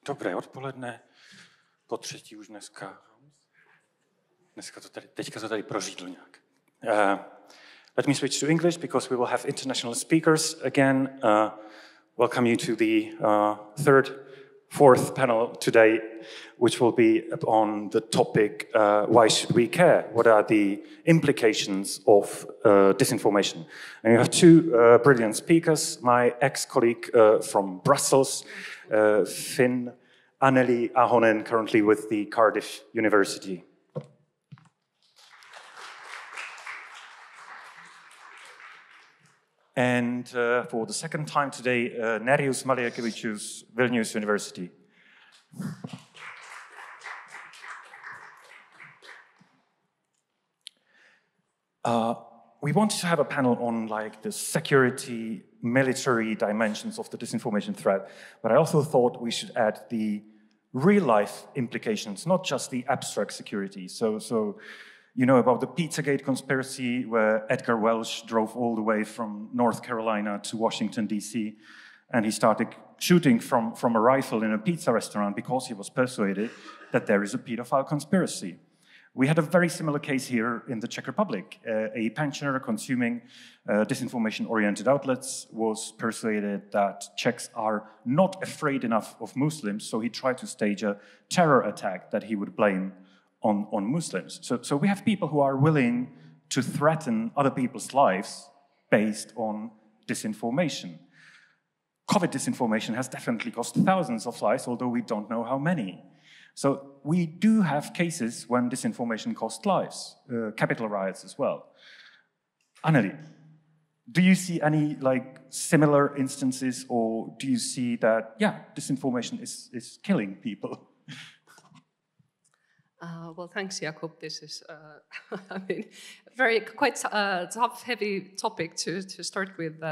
Dobré odpoledne, po třetí už dneska teďka to tady prořídlo nějak. Let me switch to English because we will have international speakers again. Welcome you to the fourth panel today, which will be on the topic, why should we care? What are the implications of disinformation? And you have two brilliant speakers, my ex-colleague from Brussels, Finn, Anneli, Ahonen, currently with the Cardiff University. And for the second time today, Nerijus, Maliukevičius, Vilnius University. We wanted to have a panel on like the security, military dimensions of the disinformation threat, but I also thought we should add the real-life implications, not just the abstract security. So you know about the Pizzagate conspiracy where Edgar Welch drove all the way from North Carolina to Washington, D.C., and he started shooting from a rifle in a pizza restaurant because he was persuaded that there is a pedophile conspiracy. We had a very similar case here in the Czech Republic. A pensioner consuming disinformation-oriented outlets was persuaded that Czechs are not afraid enough of Muslims, so he tried to stage a terror attack that he would blame on Muslims. So we have people who are willing to threaten other people's lives based on disinformation. COVID disinformation has definitely cost thousands of lives, although we don't know how many. So we do have cases when disinformation cost lives, capital riots as well. Anneli, do you see any like similar instances, or do you see that, disinformation is killing people? Well, thanks, Jakub. This is, quite tough, heavy topic to start with,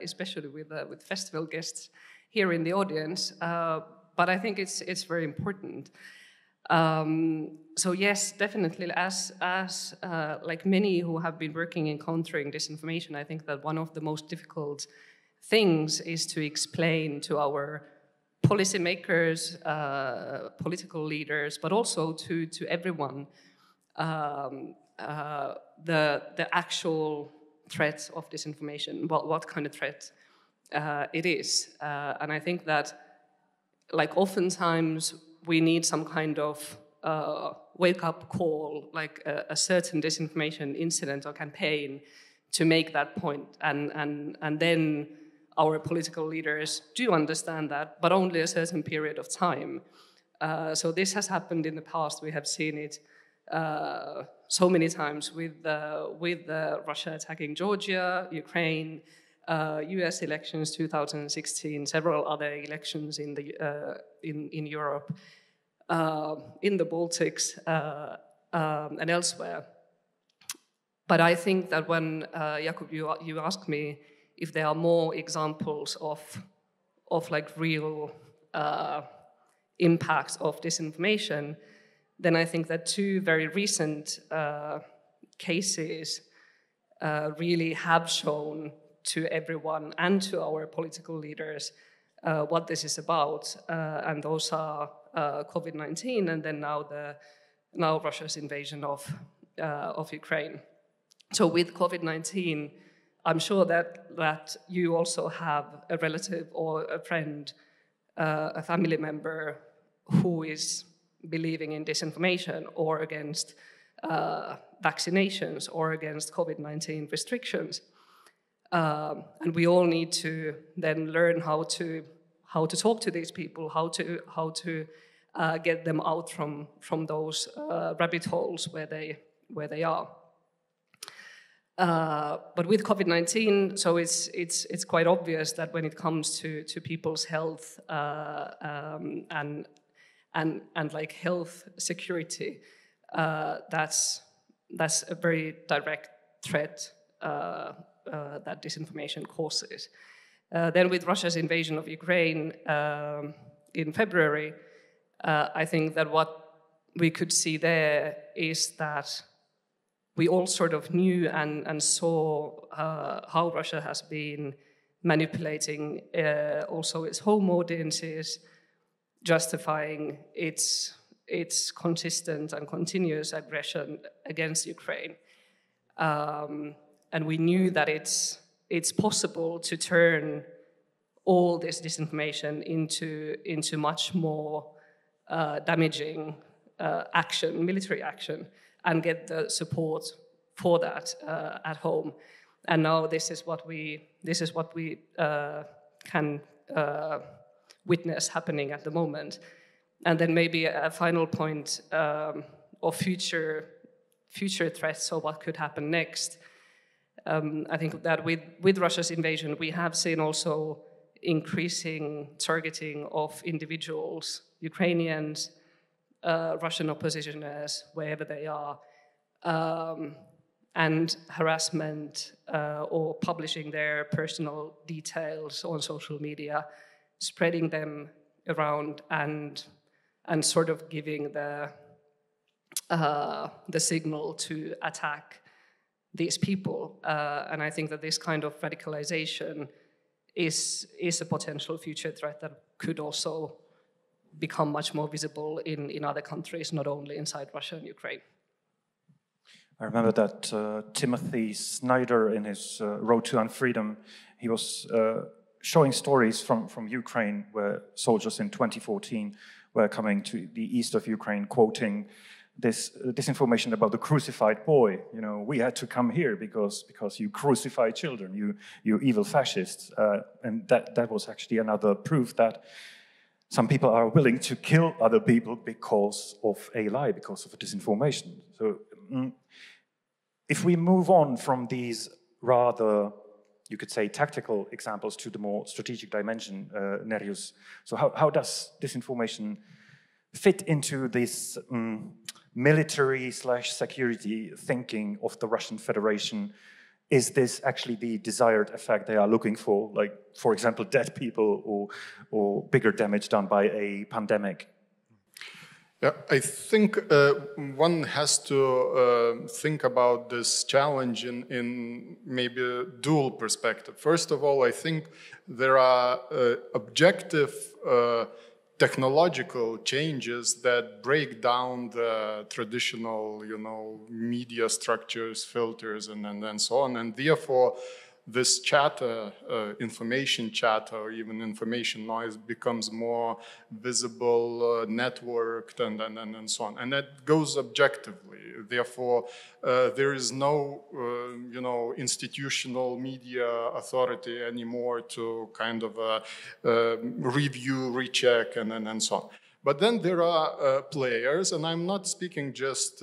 especially with festival guests here in the audience. But I think it's very important. So yes, definitely, as like many who have been working in countering disinformation, I think that one of the most difficult things is to explain to our policymakers, political leaders, but also to everyone, the actual threat of disinformation, what kind of threat it is. And I think that, like, oftentimes we need some kind of wake-up call, like a certain disinformation incident or campaign to make that point, and then our political leaders do understand that, but only a certain period of time. So this has happened in the past. We have seen it so many times with Russia attacking Georgia, Ukraine, U.S. elections 2016, several other elections in Europe, in the Baltics, and elsewhere. But I think that when Jakub, you asked me if there are more examples of like real impacts of disinformation, then I think that two very recent cases really have shown to everyone and to our political leaders what this is about, and those are COVID-19 and then now Russia's invasion of Ukraine. So with COVID-19, I'm sure that you also have a relative or a friend, a family member who is believing in disinformation or against vaccinations or against COVID-19 restrictions. And we all need to then learn how to talk to these people, how to get them out from those rabbit holes where they are. But with COVID-19, so it's quite obvious that when it comes to people's health and like health security, that's a very direct threat that disinformation causes. Then with Russia's invasion of Ukraine in February, I think that what we could see there is that we all sort of knew and saw how Russia has been manipulating also its home audiences, justifying its consistent and continuous aggression against Ukraine. And we knew that it's possible to turn all this disinformation into much more damaging action, military action, and get the support for that at home. And now this is what we can witness happening at the moment. And then maybe a final point of future threats or what could happen next. I think that with Russia's invasion, we have seen also increasing targeting of individuals, Ukrainians, Russian oppositioners, wherever they are, and harassment or publishing their personal details on social media, spreading them around and sort of giving the signal to attack these people. And I think that this kind of radicalization is a potential future threat that could also become much more visible in other countries, not only inside Russia and Ukraine. I remember that Timothy Snyder, in his Road to Unfreedom, he was showing stories from Ukraine where soldiers in 2014 were coming to the east of Ukraine, quoting this disinformation about the crucified boy. You know, we had to come here because you crucify children, you evil fascists. And that was actually another proof that some people are willing to kill other people because of a lie, because of a disinformation. So if we move on from these rather, you could say, tactical examples to the more strategic dimension, Nerijus, so how does disinformation fit into this military/security thinking of the Russian Federation? Is this actually the desired effect they are looking for? Like, for example, dead people or bigger damage done by a pandemic? Yeah, I think one has to think about this challenge in maybe a dual perspective. First of all, I think there are objective technological changes that break down the traditional, media structures, filters, and so on. And therefore, this chatter, information chatter, or even information noise becomes more visible, networked, and so on. And that goes objectively. Therefore, there is no, institutional media authority anymore to kind of review, recheck, and so on. But then there are players, and I'm not speaking just,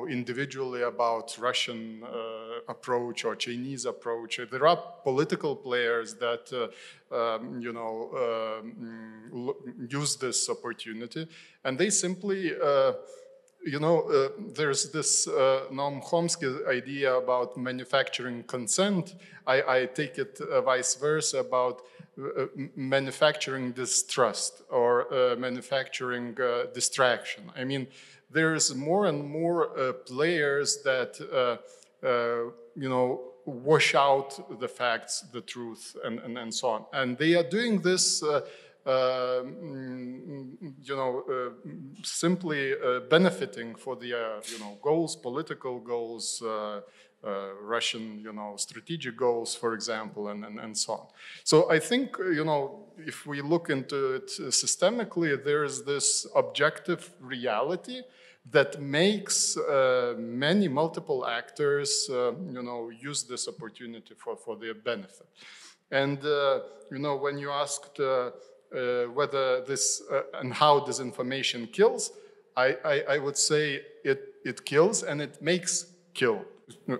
individually about Russian approach or Chinese approach. There are political players that, use this opportunity, and they simply, there's this Noam Chomsky idea about manufacturing consent. I take it vice versa about manufacturing distrust or manufacturing distraction. I mean, there's more and more players that, wash out the facts, the truth, and so on. And they are doing this, simply benefiting for their, goals, political goals, Russian, strategic goals, for example, and so on. So I think, if we look into it systemically, there is this objective reality that makes many multiple actors, use this opportunity for their benefit. And, when you asked whether this and how disinformation kills, I would say it kills and it makes kill.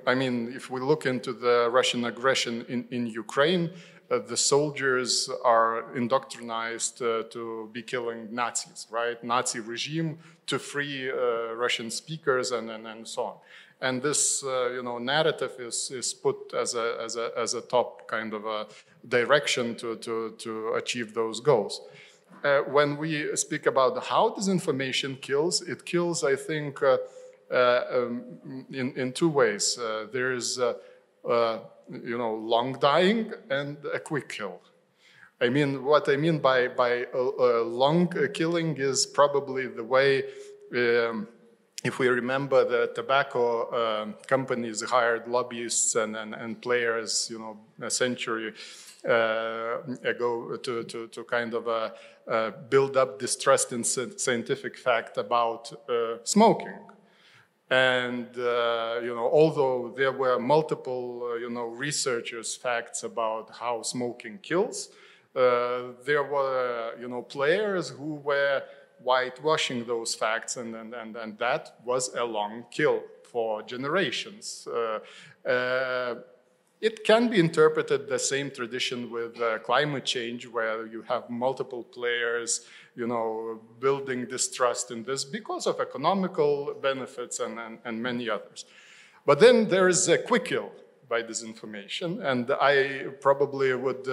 I mean, if we look into the Russian aggression in Ukraine, the soldiers are indoctrinized to be killing Nazis, right? Nazi regime to free Russian speakers and so on. And this, narrative is put as a top kind of a direction to achieve those goals. When we speak about how disinformation kills, it kills, I think, in two ways. There is, long dying and a quick kill. I mean, what I mean by long killing is probably the way, if we remember, the tobacco companies hired lobbyists and players, you know, a century ago to kind of build up distrust in scientific fact about smoking. And, you know, although there were multiple, you know, researchers' facts about how smoking kills, there were, you know, players who were whitewashing those facts, and that was a long kill for generations. It can be interpreted the same tradition with climate change, where you have multiple players, you know, building distrust in this because of economical benefits and many others. But then there is a quick kill by disinformation, and I probably would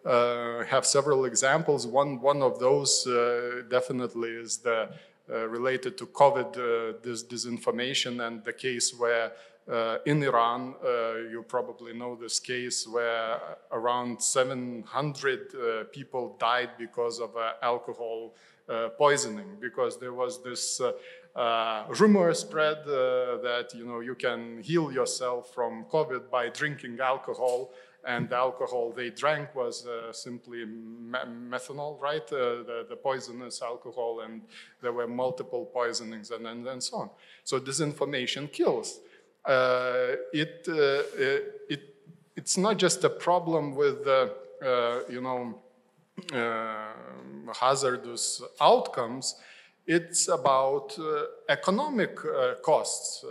have several examples. One of those definitely is related to COVID disinformation, and the case where in Iran, you probably know this case where around 700 people died because of alcohol poisoning, because there was this rumor spread that, you know, you can heal yourself from COVID by drinking alcohol, and the alcohol they drank was simply methanol, right? The poisonous alcohol, and there were multiple poisonings and so on. So disinformation kills. It's not just a problem with you know, hazardous outcomes. It's about economic costs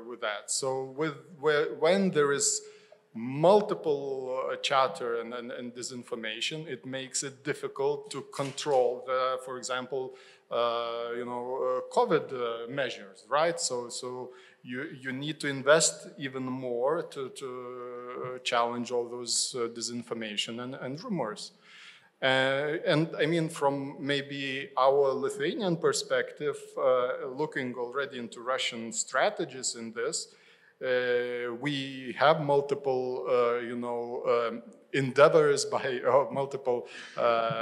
with that. So when there is multiple chatter and disinformation, it makes it difficult to control the, for example, you know, COVID measures, right? So you need to invest even more to challenge all those disinformation and rumors. And I mean, from maybe our Lithuanian perspective, looking already into Russian strategies in this, we have multiple, you know, endeavors by multiple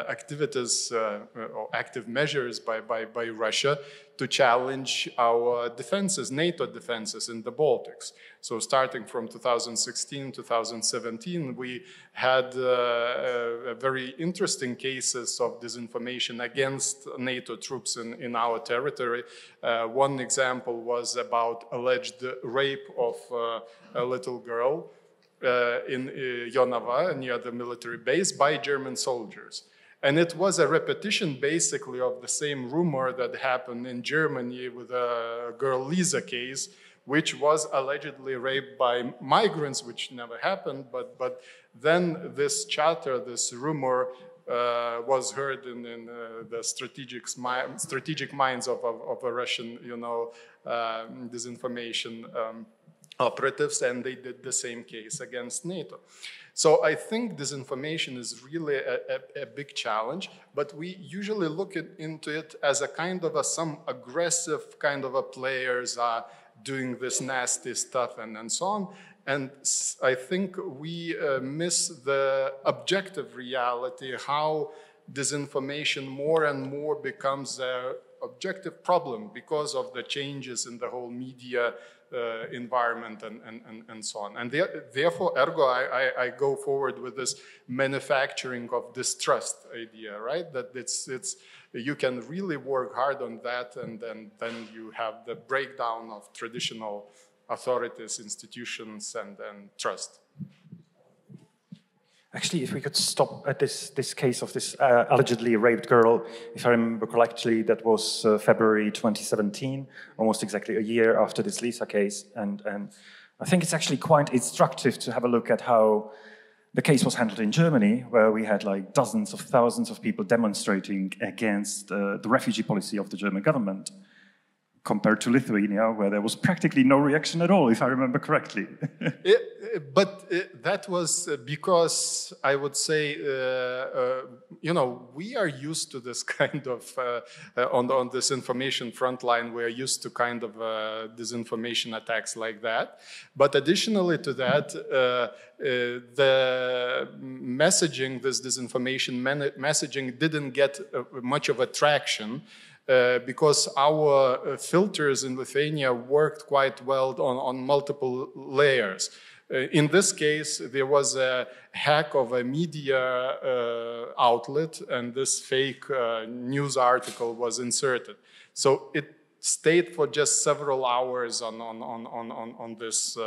activities or active measures by Russia to challenge our defenses, NATO defenses in the Baltics. So starting from 2016, 2017, we had very interesting cases of disinformation against NATO troops in our territory. One example was about alleged rape of a little girl in Jonava, near the military base, by German soldiers. And it was a repetition, basically, of the same rumor that happened in Germany with a girl Lisa case, which was allegedly raped by migrants, which never happened. But then this chatter, this rumor, was heard in the strategic minds of a Russian, you know, disinformation operatives, and they did the same case against NATO. So I think disinformation is really a big challenge, but we usually look into it as a kind of some aggressive kind of players are doing this nasty stuff and so on. And I think we miss the objective reality, how disinformation more and more becomes an objective problem because of the changes in the whole media environment and so on. And therefore, ergo, I go forward with this manufacturing of distrust idea, right? That it's you can really work hard on that, and then you have the breakdown of traditional authorities, institutions, and trust. Actually, if we could stop at this case of this allegedly raped girl, if I remember correctly, that was February 2017, almost exactly a year after this Lisa case. And I think it's actually quite instructive to have a look at how the case was handled in Germany, where we had like dozens of thousands of people demonstrating against the refugee policy of the German government. compared to Lithuania, where there was practically no reaction at all, if I remember correctly. But that was because I would say, we are used to this kind of, on this information front line, we are used to kind of disinformation attacks like that. But additionally to that, the messaging, this disinformation messaging didn't get much of a traction. Because our filters in Lithuania worked quite well on multiple layers. In this case, there was a hack of a media outlet, and this fake news article was inserted. So it stayed for just several hours on this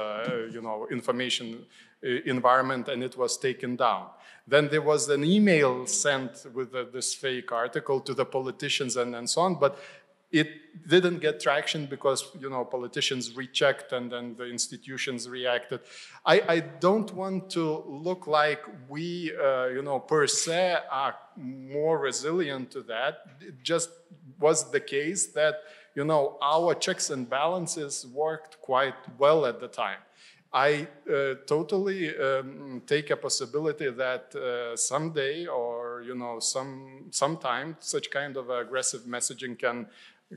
information environment, and it was taken down. Then there was an email sent with this fake article to the politicians and so on, but it didn't get traction because politicians rechecked and then the institutions reacted. I don't want to look like we per se are more resilient to that. It just was the case that our checks and balances worked quite well at the time. I totally take a possibility that someday or sometime such kind of aggressive messaging can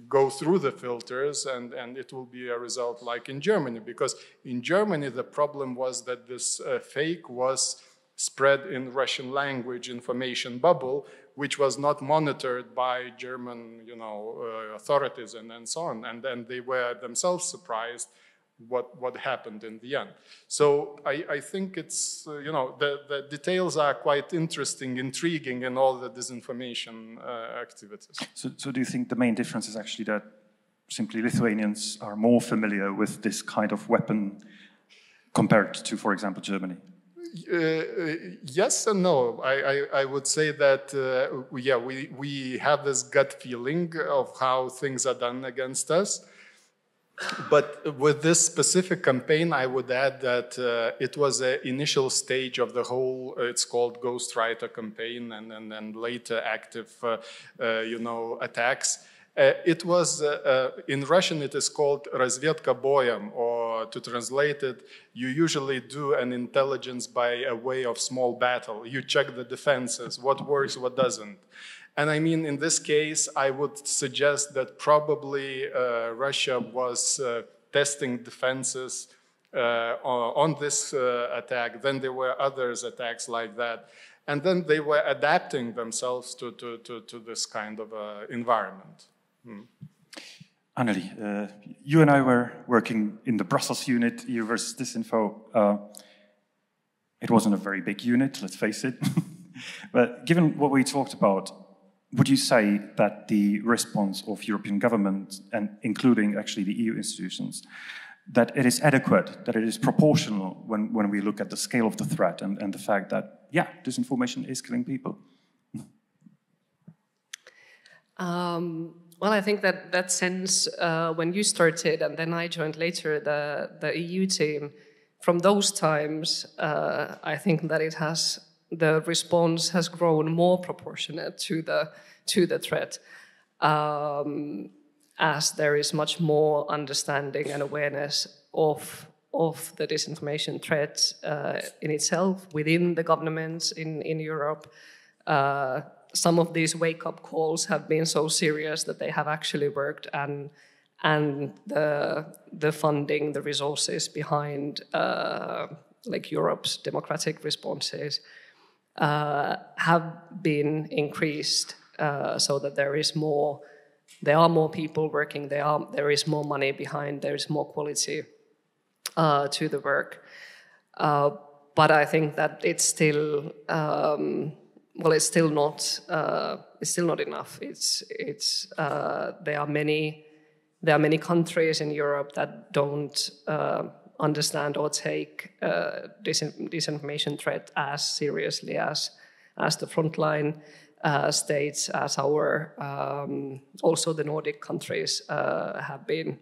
go through the filters and it will be a result like in Germany, because in Germany the problem was that this fake was spread in Russian language information bubble, which was not monitored by German authorities and so on, and then they were themselves surprised what happened in the end. So I think it's, the details are quite interesting, intriguing in all the disinformation activities. So do you think the main difference is actually that simply Lithuanians are more familiar with this kind of weapon compared to, for example, Germany? Yes and no. I would say that, we have this gut feeling of how things are done against us. But with this specific campaign, I would add that it was an initial stage of the whole, it's called ghostwriter campaign, and later active, attacks. It was, in Russian, it is called разведка боем, or to translate it, you usually do an intelligence by a way of small battle. You check the defenses, what works, what doesn't. And I mean, in this case, I would suggest that probably Russia was testing defenses on this attack. Then there were others attacks like that. And then they were adapting themselves to this kind of environment. Anneli, you and I were working in the Brussels unit, EU versus Disinfo. It wasn't a very big unit, let's face it. But given what we talked about, would you say that the response of European government, and including actually the EU institutions, that it is adequate, that it is proportional when we look at the scale of the threat and the fact that, disinformation is killing people? Well, I think that sense, when you started and then I joined later the EU team, from those times, I think that the response has grown more proportionate to the threat, as there is much more understanding and awareness of the disinformation threat in itself within the governments in Europe. Some of these wake-up calls have been so serious that they have actually worked, and the funding, the resources behind like Europe's democratic responses have been increased, so that there are more people working, there is more money behind, there is more quality to the work. But I think that it's still it's still not enough. There are many countries in Europe that don't understand or take disinformation threat as seriously as the frontline states, as our also the Nordic countries have been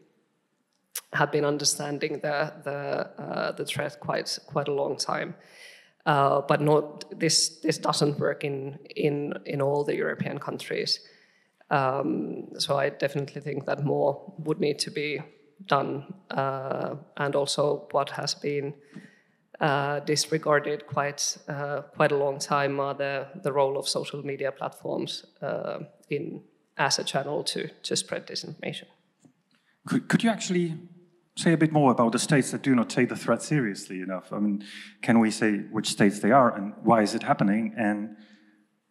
understanding the threat quite a long time. But this doesn't work in all the European countries. So I definitely think that more would need to be done, and also what has been disregarded quite a long time are the role of social media platforms as a channel to spread disinformation. Could you actually say a bit more about the states that do not take the threat seriously enough? I mean, can we say which states they are and why is it happening? And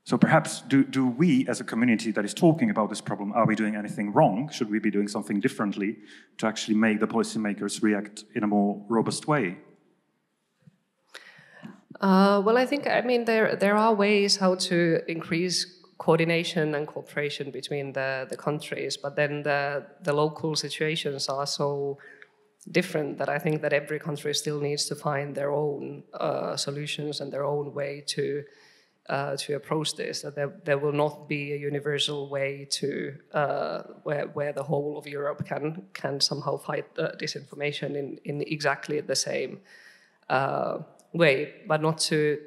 so perhaps do we, as a community that is talking about this problem, are we doing anything wrong? Should we be doing something differently to actually make the policymakers react in a more robust way? Well, I mean, there are ways how to increase coordination and cooperation between the countries, but then the local situations are so different that I think that every country still needs to find their own solutions and their own way to approach this. That there will not be a universal way to where the whole of Europe can somehow fight disinformation in exactly the same way, but not to.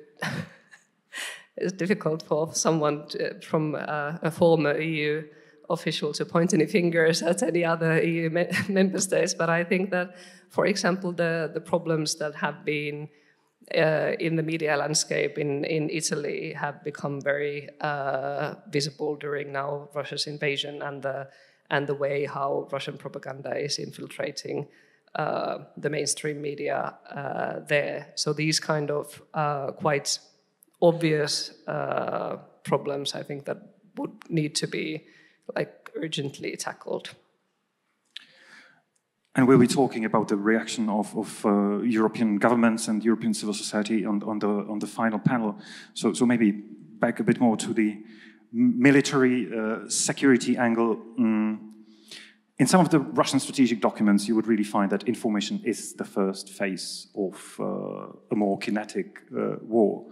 It's difficult for someone from a former EU official to point any fingers at any other EU member states, but I think that, for example, the problems that have been in the media landscape in Italy have become very visible during now Russia's invasion and the way how Russian propaganda is infiltrating the mainstream media there. So these kind of quite obvious problems, I think, that would need to be urgently tackled. And we'll be talking about the reaction of European governments and European civil society on the final panel. So maybe back a bit more to the military security angle. In some of the Russian strategic documents, you would really find that information is the first phase of a more kinetic war.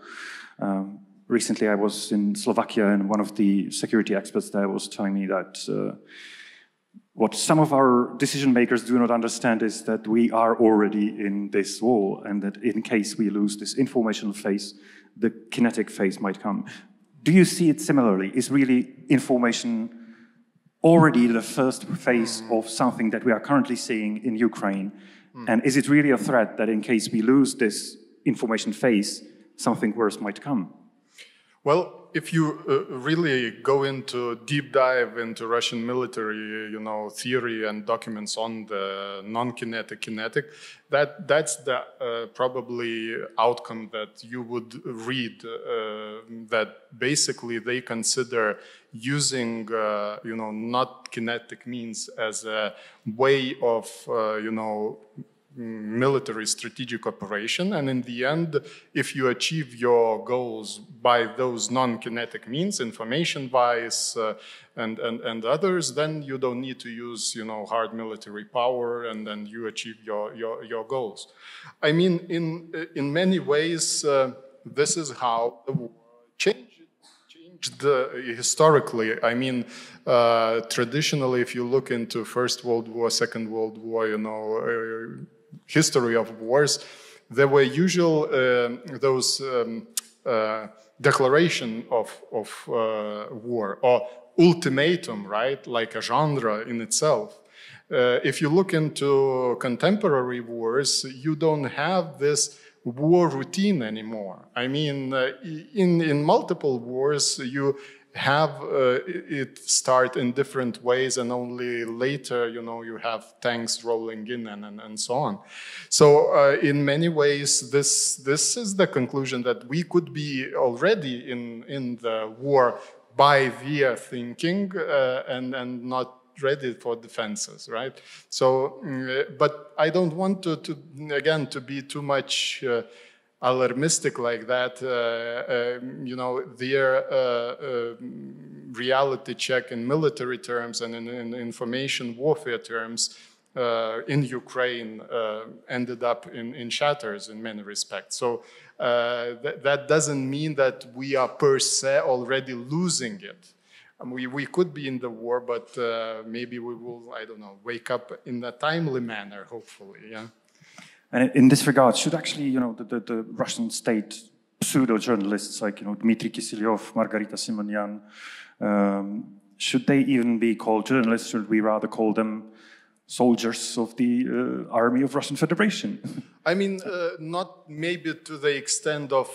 Recently, I was in Slovakia, and one of the security experts there was telling me that what some of our decision makers do not understand is that we are already in this war, and that in case we lose this informational phase, the kinetic phase might come. Do you see it similarly? Is really information already the first phase of something that we are currently seeing in Ukraine? And is it really a threat that in case we lose this information phase, something worse might come? Well, if you really go into deep dive into Russian military, theory and documents on the non-kinetic, kinetic, that's the probably outcome that you would read. That basically they consider using, not kinetic means as a way of, military strategic operation, and in the end, if you achieve your goals by those non-kinetic means, information-wise and others, then you don't need to use hard military power, and then you achieve your goals. I mean, in many ways, this is how the war changed historically. I mean, traditionally, if you look into First World War, Second World War, history of wars, there were usual those declaration of war or ultimatum, right? Like a genre in itself. If you look into contemporary wars, you don't have this war routine anymore. I mean, in multiple wars, you have it start in different ways, and only later, you have tanks rolling in and so on. So in many ways, this is the conclusion that we could be already in the war by via thinking and not ready for defenses, right? So, but I don't want to be too much alarmistic like that. Their reality check in military terms and in information warfare terms in Ukraine ended up in shatters in many respects. So that doesn't mean that we are per se already losing it. We could be in the war, but maybe we will, I don't know, wake up in a timely manner, hopefully, yeah. And in this regard, should actually, the Russian state pseudo-journalists like, Dmitry Kiselyov, Margarita Simonyan, should they even be called journalists? Should we rather call them soldiers of the army of Russian Federation? I mean, not maybe to the extent of,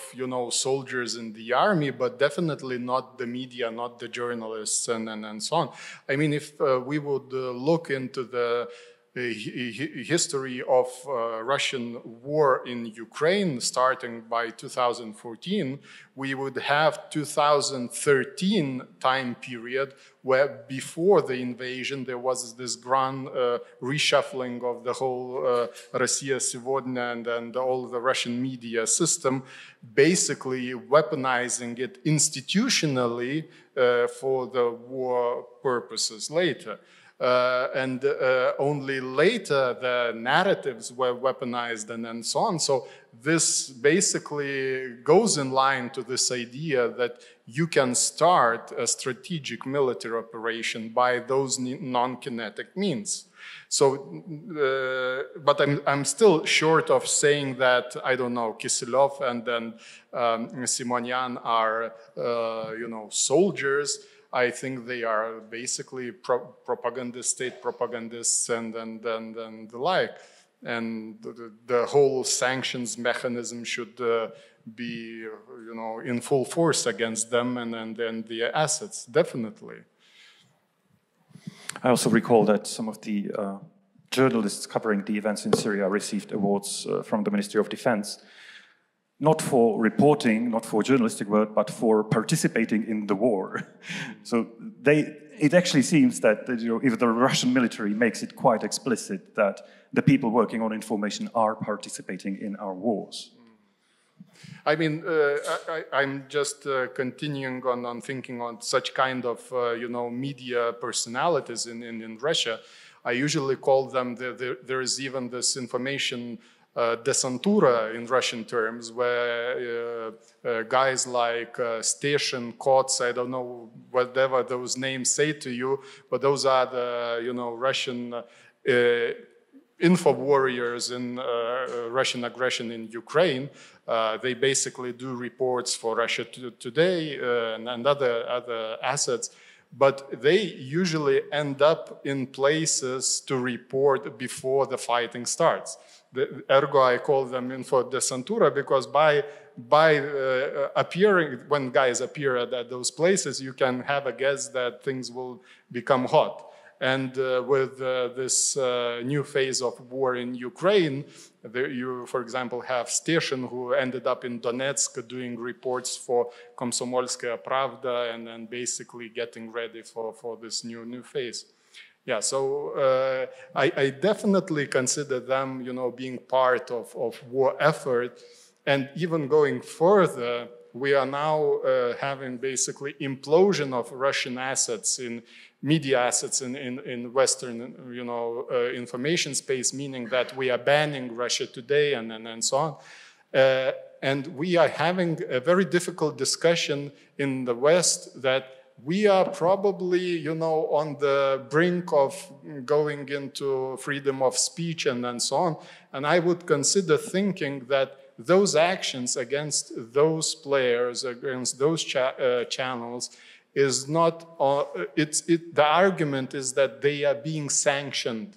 soldiers in the army, but definitely not the media, not the journalists, and so on. I mean, if we would look into the history of Russian war in Ukraine starting by 2014, we would have 2013 time period where before the invasion there was this grand reshuffling of the whole Россия сегодня and all the Russian media system, basically weaponizing it institutionally for the war purposes later. And only later the narratives were weaponized and so on. So this basically goes in line to this idea that you can start a strategic military operation by those non-kinetic means. So, but I'm still short of saying that, I don't know, Kisilov and then Simonian are, soldiers. I think they are basically propagandists, state propagandists, and the like. And the whole sanctions mechanism should be, in full force against them and their assets, definitely. I also recall that some of the journalists covering the events in Syria received awards from the Ministry of Defense, not for reporting, not for journalistic work, but for participating in the war. So it actually seems that even the Russian military makes it quite explicit that the people working on information are participating in our wars. I mean, I'm just continuing on thinking on such kind of, media personalities in Russia. I usually call them, there is even this information desantura in Russian terms, where guys like Steshin, Kots, I don't know whatever those names say to you, but those are the, Russian info warriors in Russian aggression in Ukraine. They basically do reports for Russia Today and other assets, but they usually end up in places to report before the fighting starts. Ergo, I call them info desantura because by appearing, when guys appear at those places, you can have a guess that things will become hot. And with this new phase of war in Ukraine, you, for example, have Steshin, who ended up in Donetsk doing reports for Komsomolskaya Pravda and basically getting ready for this new phase. Yeah, so I definitely consider them, being part of war effort. And even going further, we are now having basically implosion of Russian assets in media assets in Western, information space, meaning that we are banning Russia Today and so on. And we are having a very difficult discussion in the West that we are probably, on the brink of going into freedom of speech and so on. And I would consider thinking that those actions against those players, against those channels, is not, the argument is that they are being sanctioned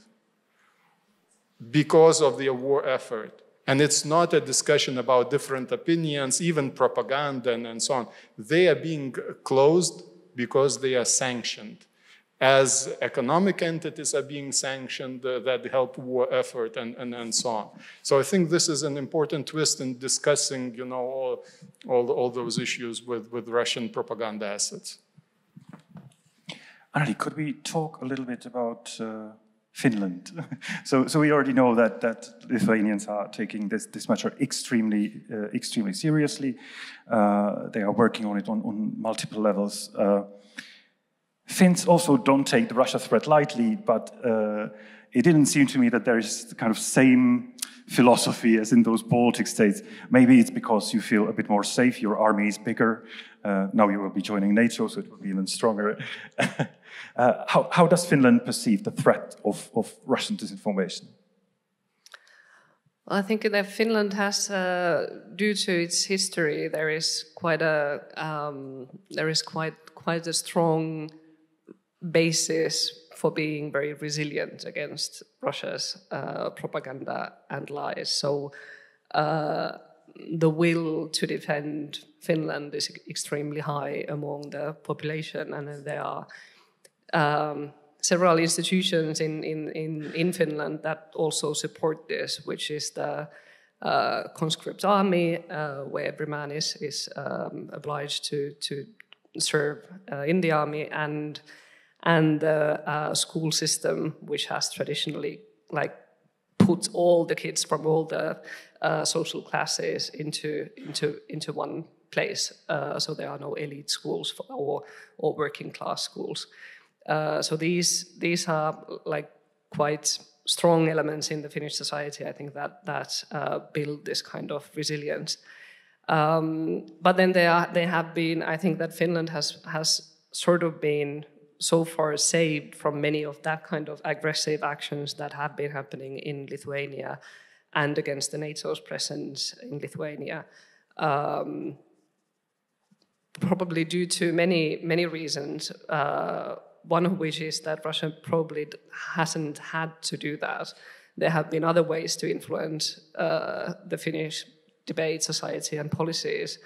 because of their war effort. And it's not a discussion about different opinions, even propaganda and so on. They are being closed because they are sanctioned. As economic entities are being sanctioned that help war effort and so on. So I think this is an important twist in discussing, all those issues with Russian propaganda assets. Anneli, could we talk a little bit about Finland? So we already know that Lithuanians are taking this matter extremely seriously. They are working on it on multiple levels. Finns also don't take the Russia threat lightly, but it didn't seem to me that there is the kind of same philosophy as in those Baltic states. Maybe it's because you feel a bit more safe, your army is bigger. Now you will be joining NATO, so it will be even stronger. How does Finland perceive the threat of Russian disinformation? Well, I think that Finland has, due to its history, there is quite a strong basis for being very resilient against Russia's propaganda and lies. So the will to defend Finland is extremely high among the population, and there are several institutions in Finland that also support this, which is the conscript army, where every man is obliged to serve in the army, and the school system, which has traditionally put all the kids from all the social classes into one place. So there are no elite schools or working class schools. So these are quite strong elements in the Finnish society, I think, that build this kind of resilience. But then they have been, I think that Finland has sort of been so far saved from many of that kind of aggressive actions that have been happening in Lithuania and against the NATO's presence in Lithuania. Probably due to many reasons, one of which is that Russia probably hasn't had to do that. There have been other ways to influence the Finnish debate, society, and policies.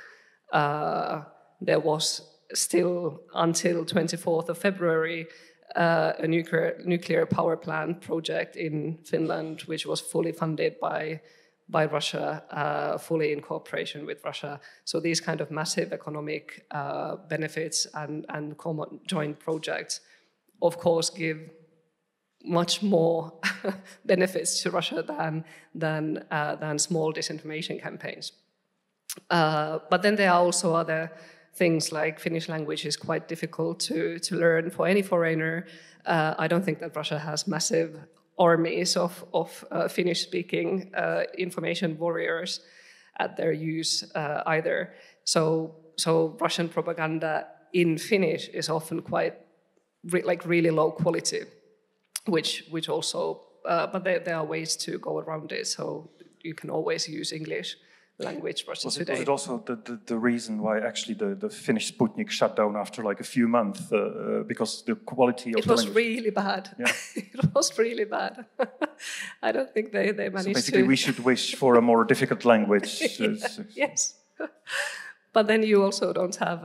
There was still, until 24th of February, a nuclear power plant project in Finland, which was fully funded by Russia, fully in cooperation with Russia. So these kind of massive economic benefits and common joint projects, of course, give much more benefits to Russia than small disinformation campaigns. But then there are also other things, like Finnish language is quite difficult to learn for any foreigner. I don't think that Russia has massive armies of Finnish-speaking information warriors at their use either. So Russian propaganda in Finnish is often quite really low quality, which also, but there are ways to go around it. So you can always use English language versus today. Was it also the reason why actually the Finnish Sputnik shut down after a few months because the quality of the language? It was really bad. Yeah. It was really bad. I don't think they managed to. Basically, we should wish for a more difficult language. Yes. But then you also don't have,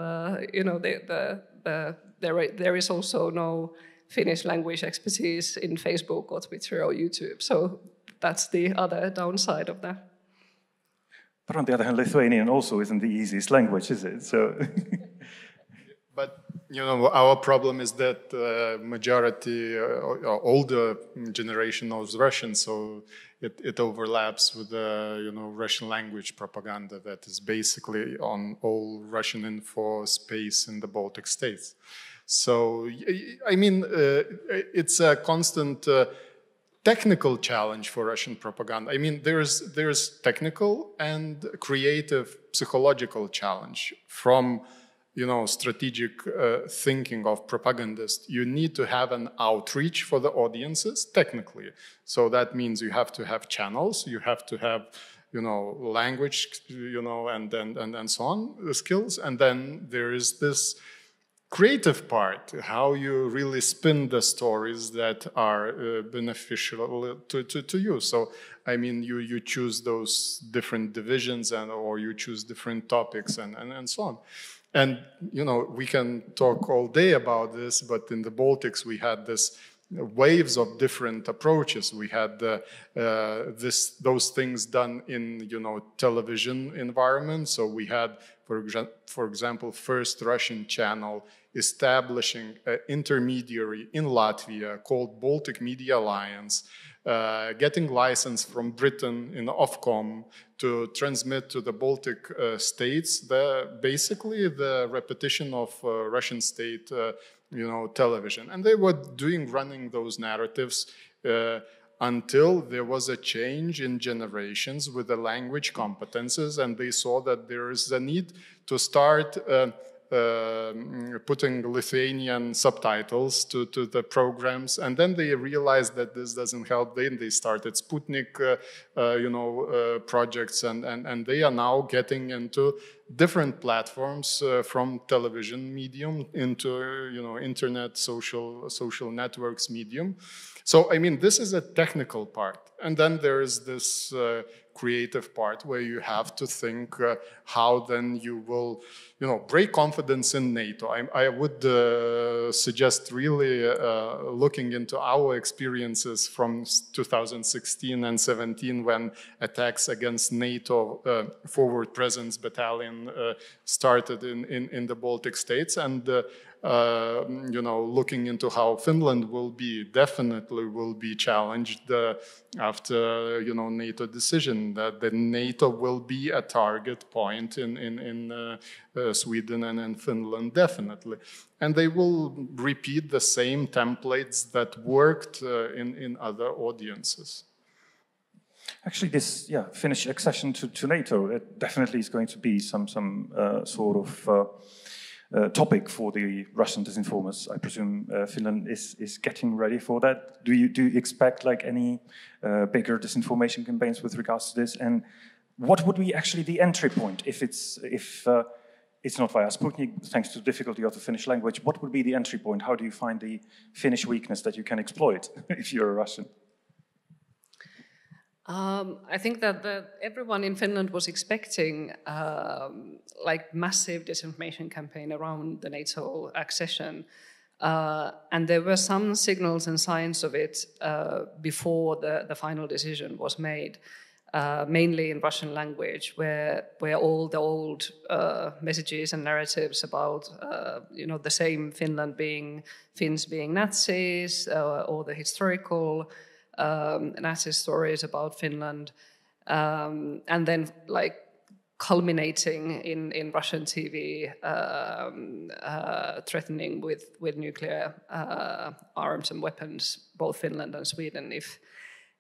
there is also no Finnish language expertise in Facebook or Twitter or YouTube. So that's the other downside of that. But on the other hand, Lithuanian also isn't the easiest language, is it? So, but our problem is that majority, older generation knows Russian, so it overlaps with the Russian language propaganda that is basically on all Russian info space in the Baltic states. So I mean, it's a constant. Technical challenge for Russian propaganda. I mean, there's technical and creative psychological challenge from, strategic thinking of propagandists. You need to have an outreach for the audiences technically. So that means you have to have channels, you have to have, language, and so on, skills. And then there is this creative part, how you really spin the stories that are beneficial to you. So, I mean, you choose those different divisions or you choose different topics and so on. And, we can talk all day about this, but in the Baltics, we had this waves of different approaches. We had those things done in, television environment. So we had, for example, first Russian channel establishing an intermediary in Latvia called Baltic Media Alliance, getting license from Britain in Ofcom to transmit to the Baltic states basically the repetition of Russian state television. And they were running those narratives until there was a change in generations with the language competences, and they saw that there is a need to start putting Lithuanian subtitles to the programs, and then they realized that this doesn't help. Then they started Sputnik, projects, and they are now getting into different platforms from television medium into internet, social networks medium. So I mean, this is a technical part, and then there is this creative part where you have to think how then you will break confidence in NATO. I would suggest really looking into our experiences from 2016 and 17 when attacks against NATO forward presence battalion started in the Baltic states, and looking into how Finland definitely will be challenged after NATO decision, that the NATO will be a target point in Sweden and in Finland, definitely. And they will repeat the same templates that worked in other audiences. Actually, this Finnish accession to NATO, it definitely is going to be some sort of topic for the Russian disinformers. I presume Finland is getting ready for that. Do you expect like any bigger disinformation campaigns with regards to this? And what would be actually the entry point if it's not via Sputnik, thanks to the difficulty of the Finnish language? What would be the entry point? How do you find the Finnish weakness that you can exploit if you're a Russian? I think that everyone in Finland was expecting like massive disinformation campaign around the NATO accession, and there were some signals and signs of it before the final decision was made, mainly in Russian language, where all the old messages and narratives about the same Finns being Nazis, or the historical Nazi stories about Finland, and then like culminating in Russian TV threatening with nuclear arms and weapons, both Finland and Sweden,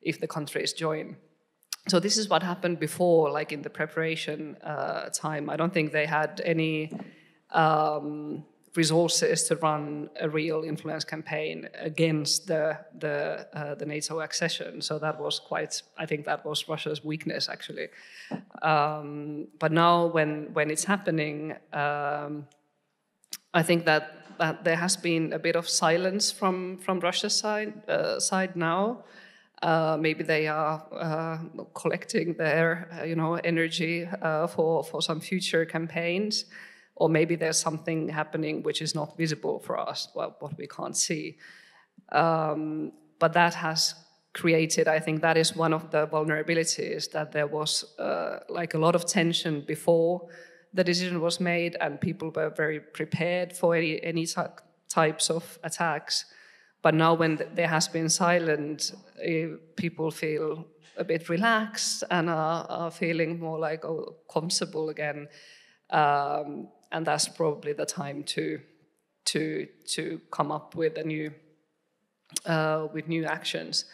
if the countries join. So this is what happened before, like in the preparation time. I don't think they had any resources to run a real influence campaign against the NATO accession. So that was I think that was Russia's weakness, actually. But now when it's happening, I think that there has been a bit of silence from Russia's side now. Maybe they are collecting their energy for some future campaigns. Or maybe there's something happening which is not visible for us, what we can't see. But that has created, I think that is one of the vulnerabilities, that there was like a lot of tension before the decision was made, and people were very prepared for any types of attacks. But now when there has been silence, people feel a bit relaxed and are feeling more like comfortable again. And that's probably the time to come up with new actions.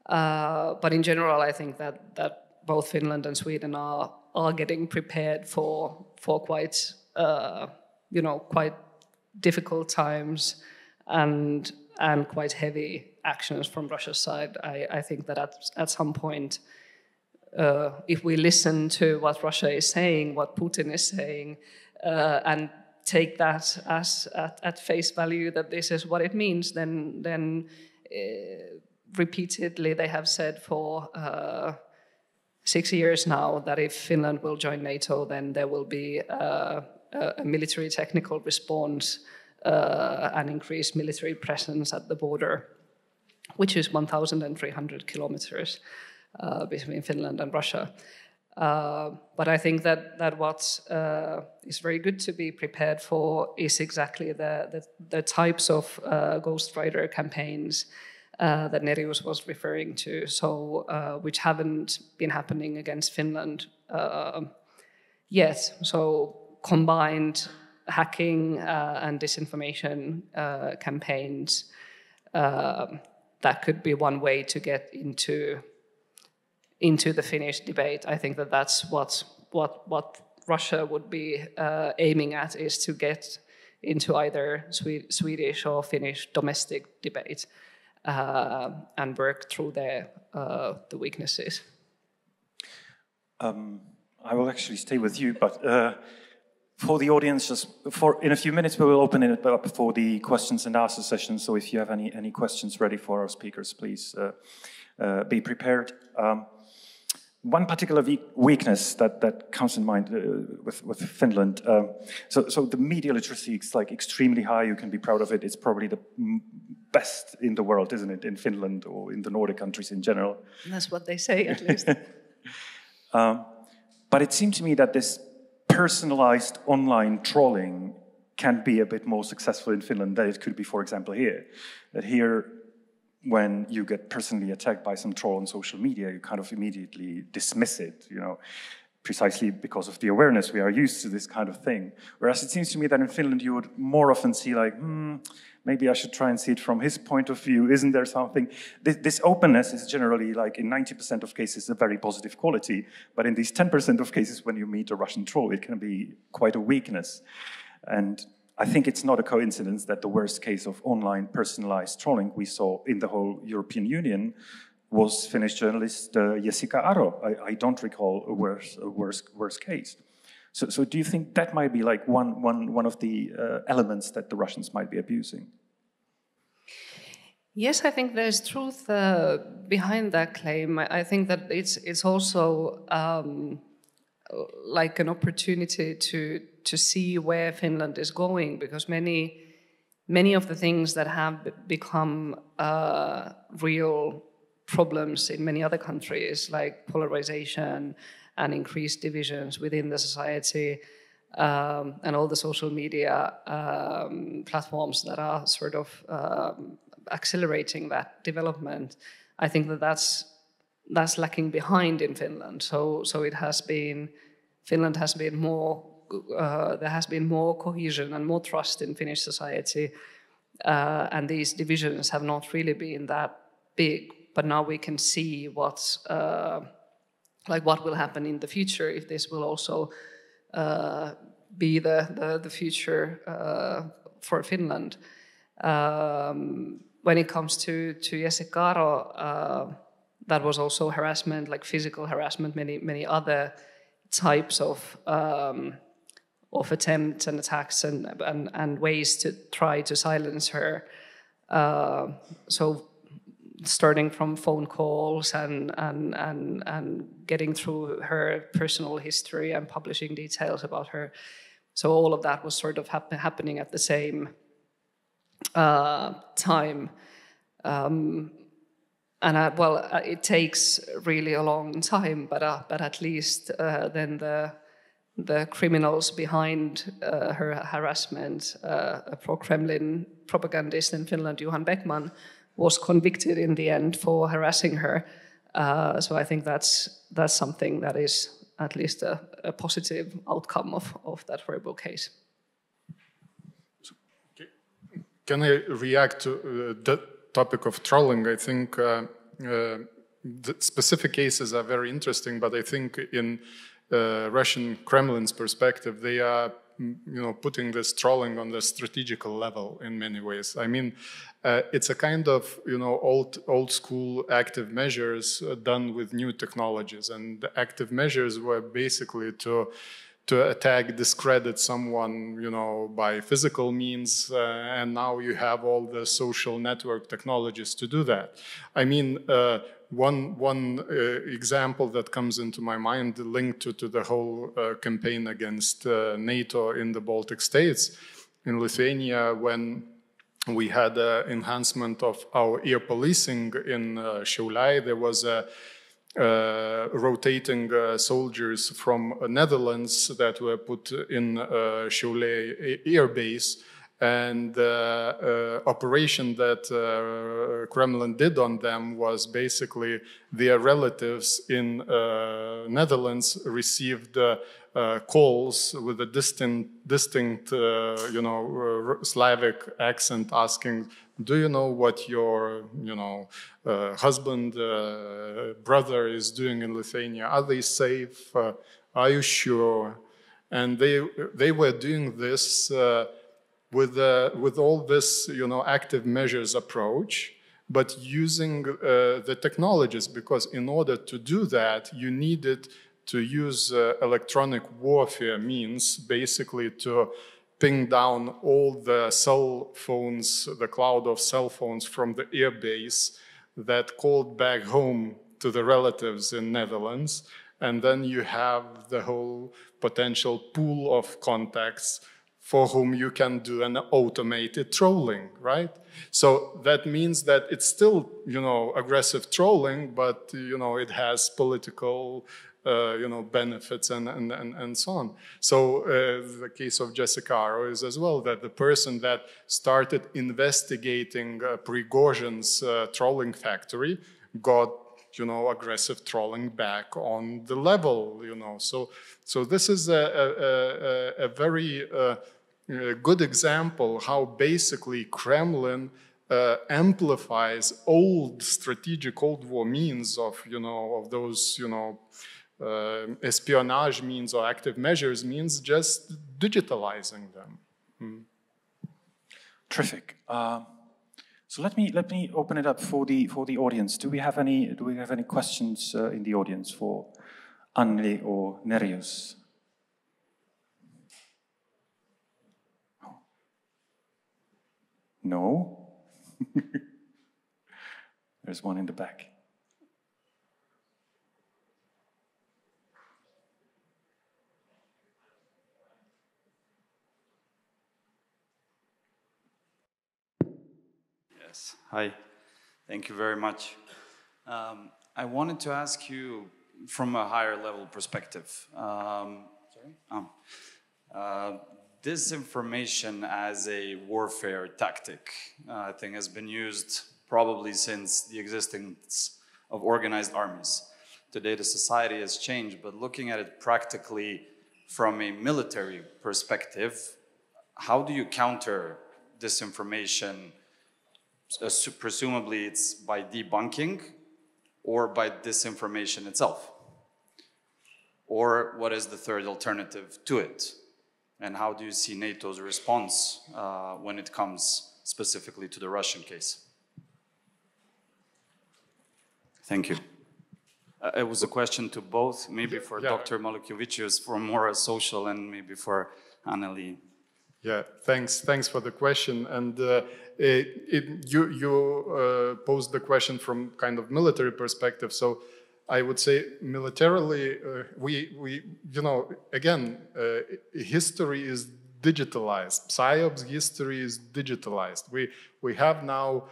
But in general, I think that both Finland and Sweden are getting prepared for quite quite difficult times and quite heavy actions from Russia's side. I think that at some point, if we listen to what Russia is saying, what Putin is saying, and take that as at face value, that this is what it means, then repeatedly they have said for 6 years now that if Finland will join NATO, then there will be a military technical response and increased military presence at the border, which is 1,300 kilometers between Finland and Russia. But I think that what is very good to be prepared for is exactly the types of ghostwriter campaigns that Nerijus was referring to, so which haven't been happening against Finland yet. So combined hacking and disinformation campaigns, that could be one way to get into the Finnish debate. I think that's what Russia would be aiming at, is to get into either Swedish or Finnish domestic debate and work through the weaknesses. I will actually stay with you, but for the audience, in a few minutes, we will open it up for the questions and answer session. So if you have any questions ready for our speakers, please be prepared. One particular weakness that comes in mind with Finland. So the media literacy is like extremely high. You can be proud of it. It's probably the best in the world, isn't it? In Finland or in the Nordic countries in general. That's what they say, at least. But it seemed to me that this personalized online trolling can be a bit more successful in Finland than it could be, for example, here. That here, when you get personally attacked by some troll on social media, you kind of immediately dismiss it, precisely because of the awareness we are used to this kind of thing. Whereas it seems to me that in Finland you would more often see like, maybe I should try and see it from his point of view. Isn't there something? This openness is generally, like in 90% of cases, a very positive quality. But in these 10% of cases, when you meet a Russian troll, it can be quite a weakness. And I think it's not a coincidence that the worst case of online personalized trolling we saw in the whole European Union was Finnish journalist Jessica Aro. I don't recall a worse case. So do you think that might be like one of the elements that the Russians might be abusing? Yes, I think there's truth behind that claim. I think that it's also like an opportunity to see where Finland is going, because many of the things that have become real problems in many other countries, like polarization and increased divisions within the society, and all the social media platforms that are sort of accelerating that development, I think that's lacking behind in Finland. So it has been, Finland has been more, there has been more cohesion and more trust in Finnish society, and these divisions have not really been that big. But now we can see what will happen in the future, if this will also be the future for Finland. When it comes to Jessica Aro, that was also harassment, like physical harassment, many other types of attempts and attacks and ways to try to silence her. So starting from phone calls and getting through her personal history and publishing details about her. So all of that was sort of happening at the same time. It takes really a long time, but at least then the criminals behind her harassment, a pro-Kremlin propagandist in Finland, Johan Beckman, was convicted in the end for harassing her. So I think that's something that is at least a positive outcome of that horrible case. Can I react to the topic of trolling? I think the specific cases are very interesting, but I think in Russian Kremlin's perspective, they are putting this trolling on the strategical level in many ways. I mean, it's a kind of old school active measures done with new technologies, and the active measures were basically to attack, discredit someone, by physical means, and now you have all the social network technologies to do that. I mean, one example that comes into my mind linked to the whole campaign against NATO in the Baltic states, in Lithuania, when we had an enhancement of our air policing in Šiauliai, there was rotating soldiers from Netherlands that were put in Šiauliai air base, and the operation that Kremlin did on them was basically their relatives in Netherlands received calls with a distinct Slavic accent asking, do you know what your husband, brother is doing in Lithuania? Are they safe? Are you sure? And they were doing this with all this active measures approach, but using the technologies, because in order to do that, you needed to use electronic warfare means basically to ping down all the cell phones, the cloud of cell phones from the airbase that called back home to the relatives in Netherlands. And then you have the whole potential pool of contacts for whom you can do an automated trolling, right? So that means that it's still, aggressive trolling, but, it has political, benefits and so on. So the case of Jessica Aro is as well that the person that started investigating Prigozhin's trolling factory got, aggressive trolling back on the level, So this is a very good example how basically Kremlin amplifies strategic old war means of, of those, espionage means or active measures means, just digitalizing them. Terrific. So let me open it up for the audience. Do we have any questions in the audience for Anneli or Nerijus? No? There's one in the back. Yes. Hi. Thank you very much. I wanted to ask you from a higher level perspective. Disinformation as a warfare tactic, I think, has been used probably since the existence of organized armies. Today, the society has changed, but looking at it practically from a military perspective, how do you counter disinformation? Presumably, it's by debunking or by disinformation itself. Or what is the third alternative to it? And how do you see NATO's response when it comes specifically to the Russian case? Thank you. It was a question to both, maybe for Dr. Maliukevičius for more social and maybe for Anneli. Yeah, thanks for the question. And you posed the question from kind of military perspective. So I would say militarily, history is digitalized. PSYOP's history is digitalized. We have now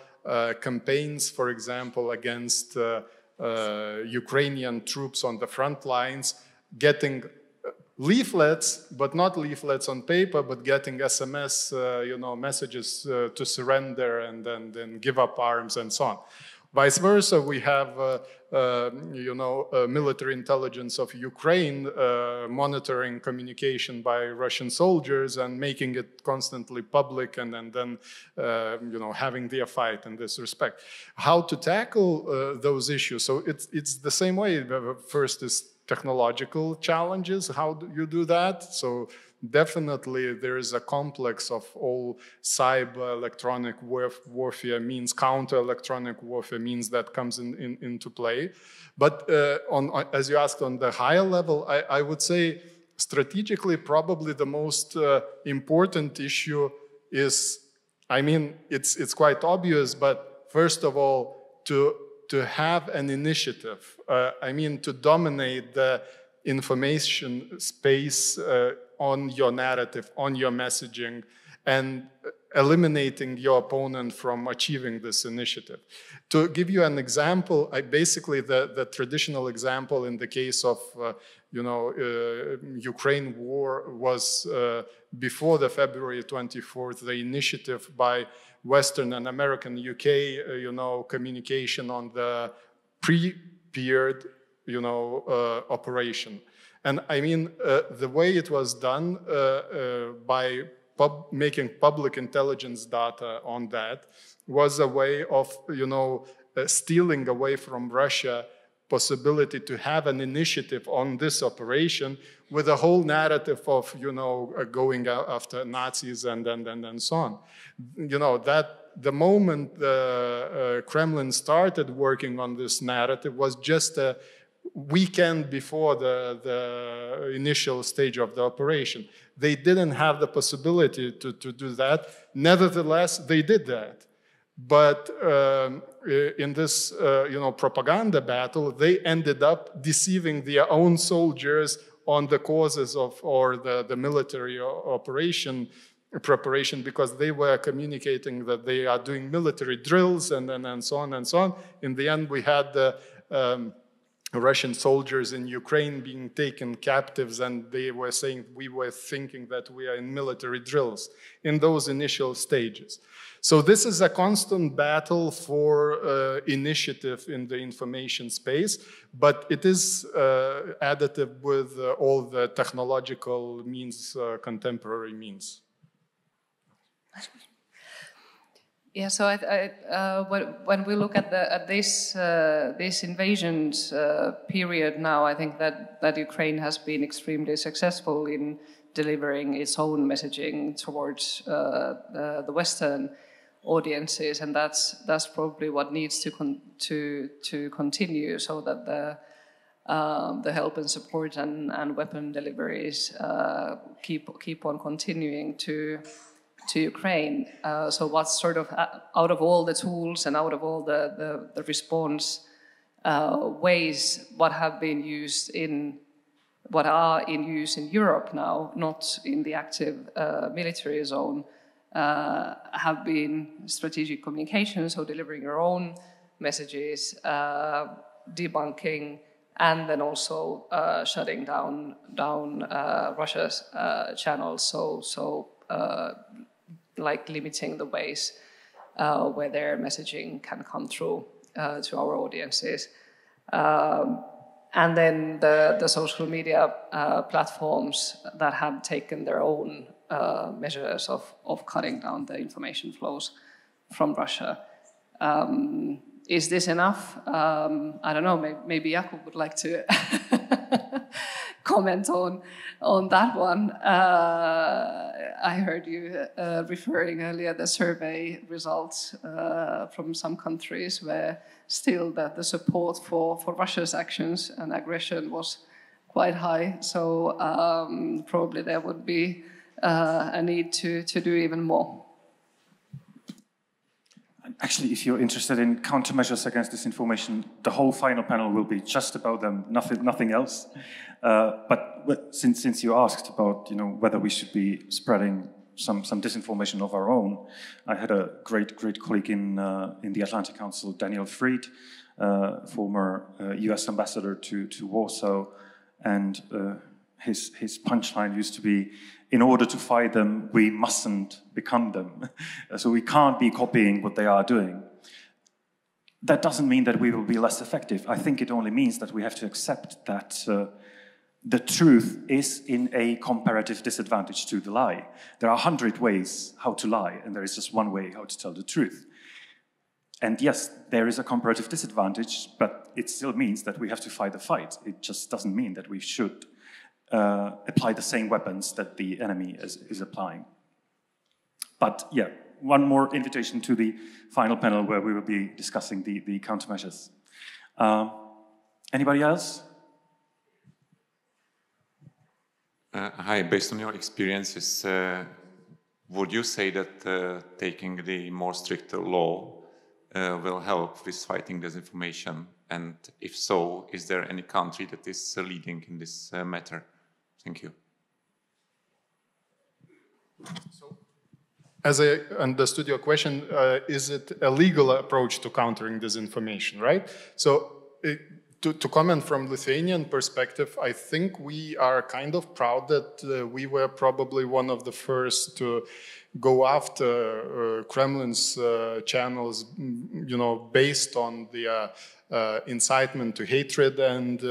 campaigns, for example, against Ukrainian troops on the front lines, getting leaflets, but not leaflets on paper, but getting SMS, messages to surrender and then give up arms and so on. Vice versa, we have, military intelligence of Ukraine monitoring communication by Russian soldiers and making it constantly public, and then having their fight in this respect. How to tackle those issues? So it's the same way. First is technological challenges. How do you do that? So definitely there is a complex of all cyber electronic warfare means, counter electronic warfare means that comes into play. But as you asked, on the higher level, I would say strategically probably the most important issue is, it's quite obvious, but first of all, to have an initiative, to dominate the information space on your narrative, on your messaging, and eliminating your opponent from achieving this initiative. To give you an example, basically the traditional example in the case of Ukraine war was before the February 24th, the initiative by Western and American UK, communication on the prepared, operation. And the way it was done by making public intelligence data on that was a way of, stealing away from Russia possibility to have an initiative on this operation with a whole narrative of, going after Nazis and so on. That the moment the Kremlin started working on this narrative was just weekend before the initial stage of the operation. They didn't have the possibility to do that. Nevertheless, they did that. But in this propaganda battle, they ended up deceiving their own soldiers on the causes of, or the military operation preparation, because they were communicating that they are doing military drills and so on and so on. In the end, we had the Russian soldiers in Ukraine being taken captives, and they were saying we were thinking that we are in military drills in those initial stages. So this is a constant battle for initiative in the information space, but it is additive with all the technological means, contemporary means. Yeah, so when we look at this invasions period now, I think that Ukraine has been extremely successful in delivering its own messaging towards the Western audiences, and that's probably what needs to continue, so that the help and support and weapon deliveries keep on continuing to Ukraine. So what's sort of out of all the tools and out of all the response ways, what are in use in Europe now, not in the active military zone, have been strategic communication, so delivering your own messages, debunking, and then also shutting down Russia's channels. So like limiting the ways where their messaging can come through to our audiences. And then the social media platforms that have taken their own measures of cutting down the information flows from Russia. Is this enough? I don't know, maybe Jakub would like to comment on that one. I heard you referring earlier the survey results from some countries where still the support for Russia's actions and aggression was quite high. So probably there would be a need to do even more. Actually, if you're interested in countermeasures against disinformation, the whole final panel will be just about them, nothing else. But since you asked about, whether we should be spreading some disinformation of our own, I had a great colleague in the Atlantic Council, Daniel Fried, former U.S. ambassador to Warsaw, and his punchline used to be, in order to fight them, we mustn't become them. So we can't be copying what they are doing. That doesn't mean that we will be less effective. I think it only means that we have to accept that the truth is in a comparative disadvantage to the lie. There are 100 ways how to lie, and there is just one way how to tell the truth. And yes, there is a comparative disadvantage, but it still means that we have to fight the fight. It just doesn't mean that we should apply the same weapons that the enemy is applying. But yeah, one more invitation to the final panel where we will be discussing the countermeasures. Anybody else? Hi, based on your experiences, would you say that taking the more stricter law will help with fighting disinformation? And if so, is there any country that is leading in this matter? Thank you. So, as I understood your question, is it a legal approach to countering disinformation, right? So, to comment from Lithuanian perspective, I think we are kind of proud that we were probably one of the first to go after Kremlin's channels, based on the incitement to hatred and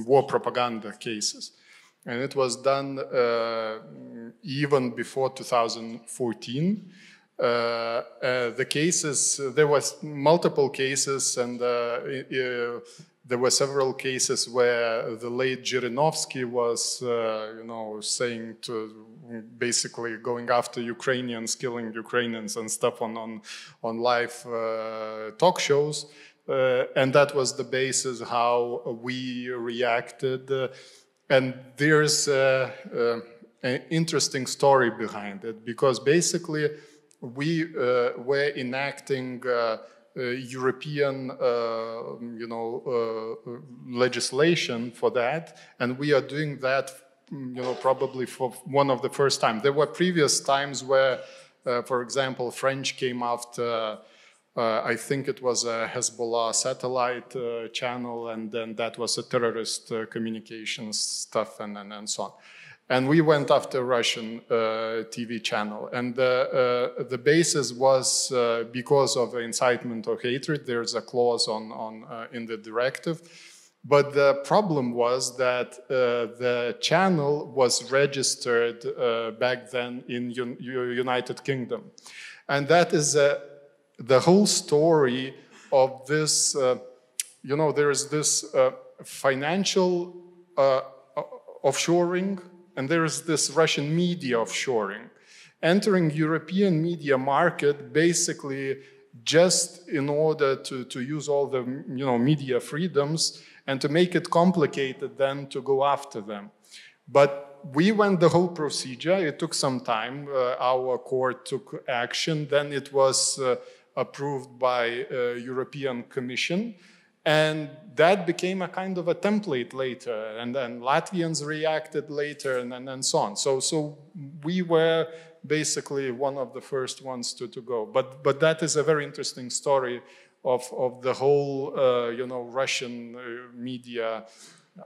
war propaganda cases. And it was done even before 2014. The cases, there was multiple cases, and there were several cases where the late Zhirinovsky was, saying to basically going after Ukrainians, killing Ukrainians and stuff on live talk shows. And that was the basis how we reacted. And there's an interesting story behind it, because basically we were enacting European, legislation for that, and we are doing that, probably for one of the first times. There were previous times where, for example, French came after. I think it was a Hezbollah satellite channel, and then that was a terrorist communications stuff, and so on. And we went after Russian TV channel, and the basis was because of incitement or hatred. There's a clause in the directive, but the problem was that the channel was registered back then in United Kingdom, and that is the whole story of this, there is this financial offshoring, and there is this Russian media offshoring. Entering European media market basically just in order to use all the media freedoms and to make it complicated then to go after them. But we went the whole procedure. It took some time. Our court took action. Then it was approved by European Commission, and that became a kind of a template later, and then Latvians reacted later, and so on. So we were basically one of the first ones to go. But that is a very interesting story of the whole Russian media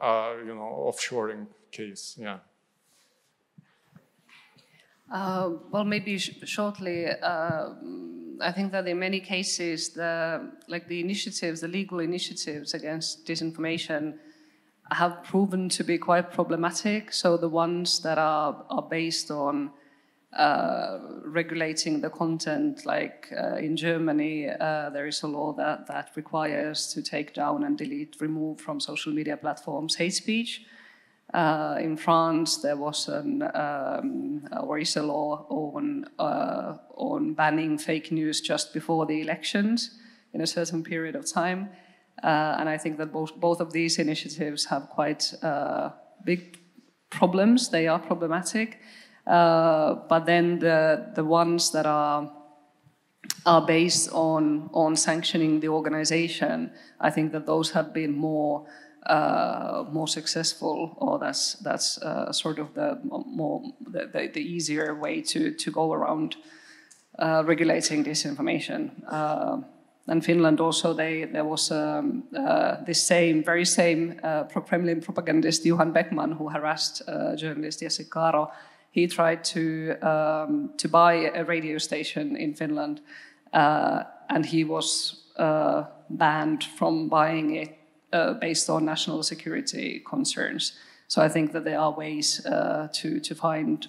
offshoring case. Yeah. Well, maybe shortly. I think that in many cases, the legal initiatives against disinformation have proven to be quite problematic. So the ones that are based on regulating the content, like in Germany, there is a law that requires to take down and delete, remove from social media platforms hate speech. In France, there was is a law on banning fake news just before the elections in a certain period of time. And I think that both of these initiatives have quite big problems. They are problematic. But then the ones that are based on sanctioning the organization, I think that those have been more successful, or that's sort of the easier way to go around regulating disinformation. And Finland also, there was this very same pro-Kremlin propagandist Johan Beckman, who harassed journalist Jessica Aro. He tried to buy a radio station in Finland, and he was banned from buying it based on national security concerns. So I think that there are ways to find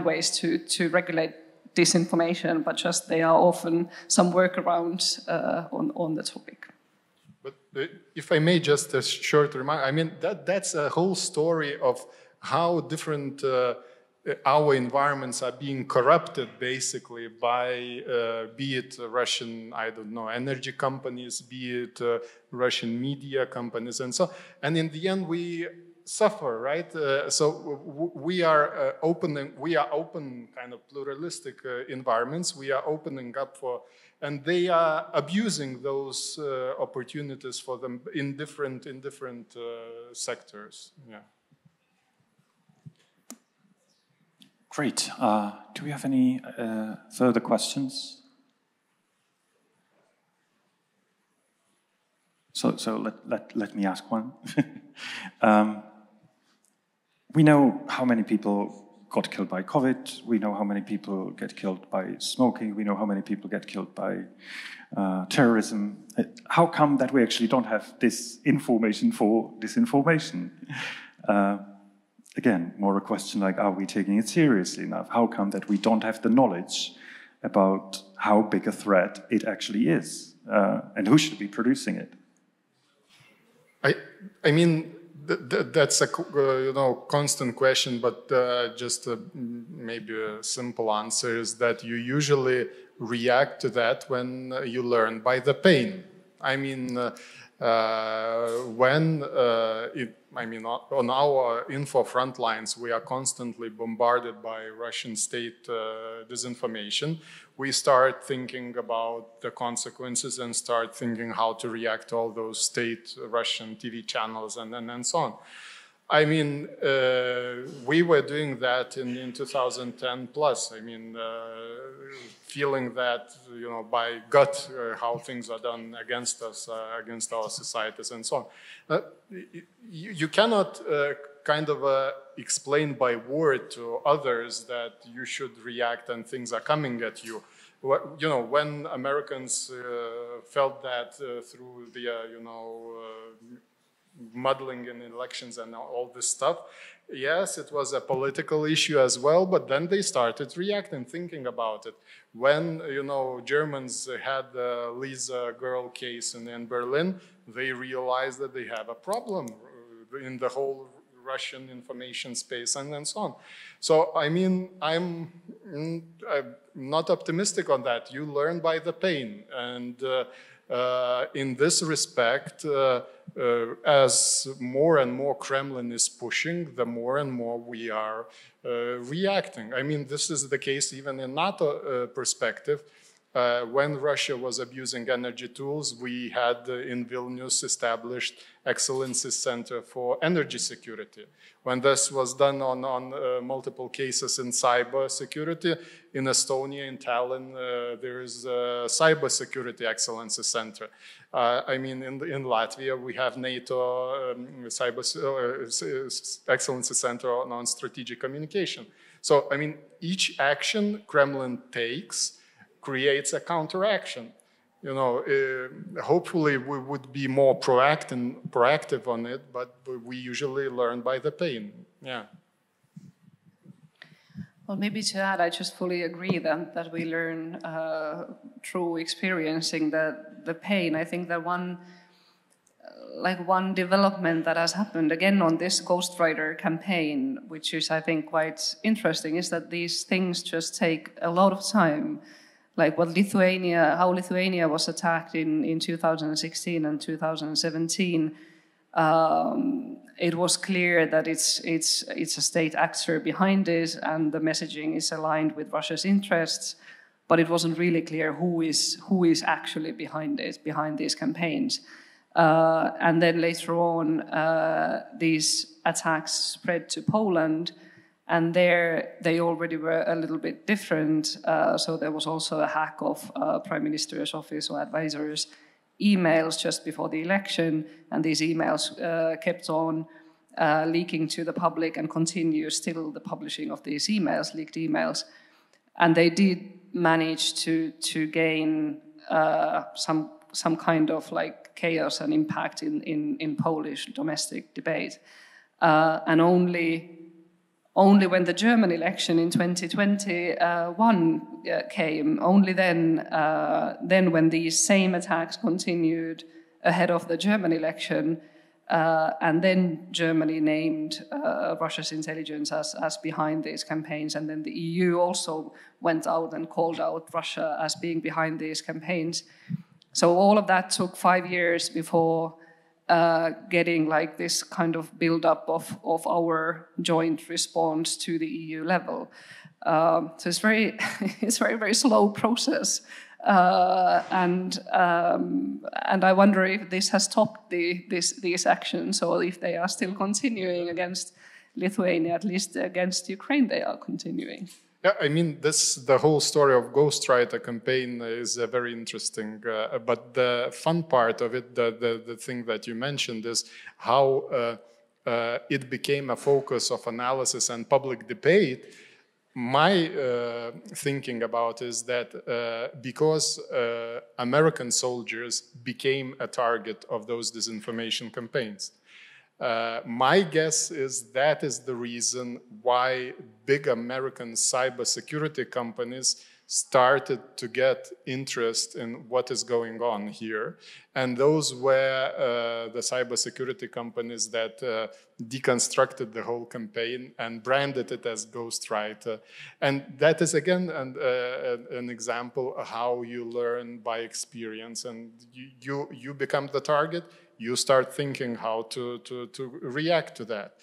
ways to regulate disinformation, but just they are often some workarounds on the topic. But if I may, just a short remark, I mean, that's a whole story of how different our environments are being corrupted, basically, by, be it Russian, energy companies, be it Russian media companies, and so on. And in the end, we suffer, right? So we are open kind of pluralistic environments. We are opening up for, and they are abusing those opportunities for them in different sectors. Yeah. Great. Do we have any further questions? So let me ask one. We know how many people got killed by COVID. We know how many people get killed by smoking. We know how many people get killed by terrorism. How come that we actually don't have this information for disinformation? Again, more a question like, are we taking it seriously enough? How come that we don't have the knowledge about how big a threat it actually is? And who should be producing it? I mean, That's a constant question, but just maybe a simple answer is that you usually react to that when you learn by the pain. I mean, on our info front lines, we are constantly bombarded by Russian state disinformation. We start thinking about the consequences and start thinking how to react to all those state Russian TV channels and so on. I mean, we were doing that in 2010 plus. I mean, feeling that, by gut, how things are done against us, against our societies and so on. You cannot explain by word to others that you should react and things are coming at you. When Americans felt that through the, muddling in elections and all this stuff, yes, it was a political issue as well, but then they started reacting, thinking about it. When, Germans had the Lisa girl case in Berlin, they realized that they have a problem in the whole Russian information space and so on. So, I mean, I'm not optimistic on that. You learn by the pain. And in this respect, as more and more Kremlin is pushing, the more and more we are reacting. I mean, this is the case even in NATO perspective. When Russia was abusing energy tools, we had in Vilnius established Excellency Center for Energy Security. When this was done on multiple cases in cyber security, in Estonia, in Tallinn, there is a Cyber Security Excellency Center. I mean, in Latvia, we have NATO Cyber Excellency Center on strategic communication. So, I mean, each action Kremlin takes creates a counteraction. Hopefully we would be more proactive on it, but we usually learn by the pain. Yeah. Well, maybe to add, I just fully agree that we learn through experiencing the pain. I think that one development that has happened again on this ghostwriter campaign, which is I think quite interesting, is that these things just take a lot of time. Like how Lithuania was attacked in 2016 and 2017, it was clear that it's a state actor behind it, and the messaging is aligned with Russia's interests. But it wasn't really clear who is actually behind these campaigns. And then later on, these attacks spread to Poland. And there, they already were a little bit different. So there was also a hack of Prime Minister's office or advisors' emails just before the election. And these emails kept on leaking to the public and continue still the publishing of these emails, leaked emails. And they did manage to gain some kind of like chaos and impact in Polish domestic debate. And only when the German election in 2021 came, only then when these same attacks continued ahead of the German election, and then Germany named Russia's intelligence as behind these campaigns, and then the EU also went out and called out Russia as being behind these campaigns. So all of that took 5 years before getting like this kind of build-up of our joint response to the EU level. So it's very, very slow process, and I wonder if this has stopped these actions, or if they are still continuing against Lithuania, at least against Ukraine they are continuing. Yeah, I mean, the whole story of Ghostwriter campaign is very interesting. But the fun part of it, the thing that you mentioned, is how it became a focus of analysis and public debate. My thinking about is that because American soldiers became a target of those disinformation campaigns. My guess is that is the reason why big American cybersecurity companies started to get interest in what is going on here. And those were the cybersecurity companies that deconstructed the whole campaign and branded it as ghostwriter. And that is, again, an example of how you learn by experience. And you become the target, you start thinking how to react to that.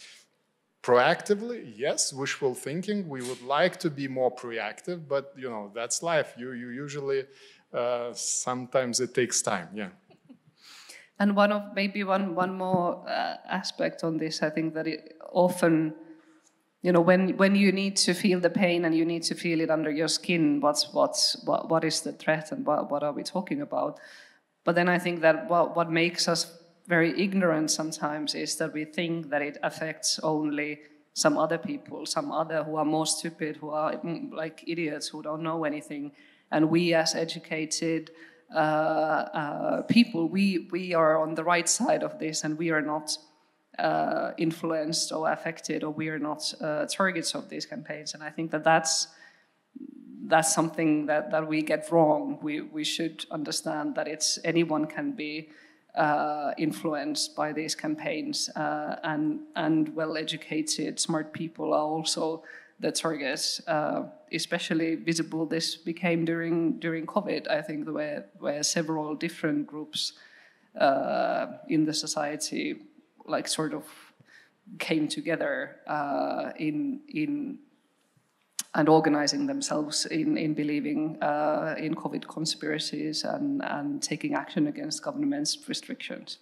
Proactively, yes, wishful thinking. We would like to be more proactive, but you know, that's life. You usually, sometimes it takes time, yeah. And one more aspect on this, I think that it often, you know, when you need to feel the pain and you need to feel it under your skin, what is the threat and what are we talking about? But then I think that what makes us very ignorant sometimes is that we think that it affects only some other people, some other who are more stupid, who are like idiots, who don't know anything. And we as educated people, we are on the right side of this, and we are not influenced or affected, or we are not targets of these campaigns. And I think that that's something that we get wrong. We should understand that anyone can be influenced by these campaigns, and well-educated, smart people are also the targets. Especially visible this became during COVID, I think, where several different groups in the society like sort of came together and organizing themselves in believing in COVID conspiracies and taking action against government's restrictions.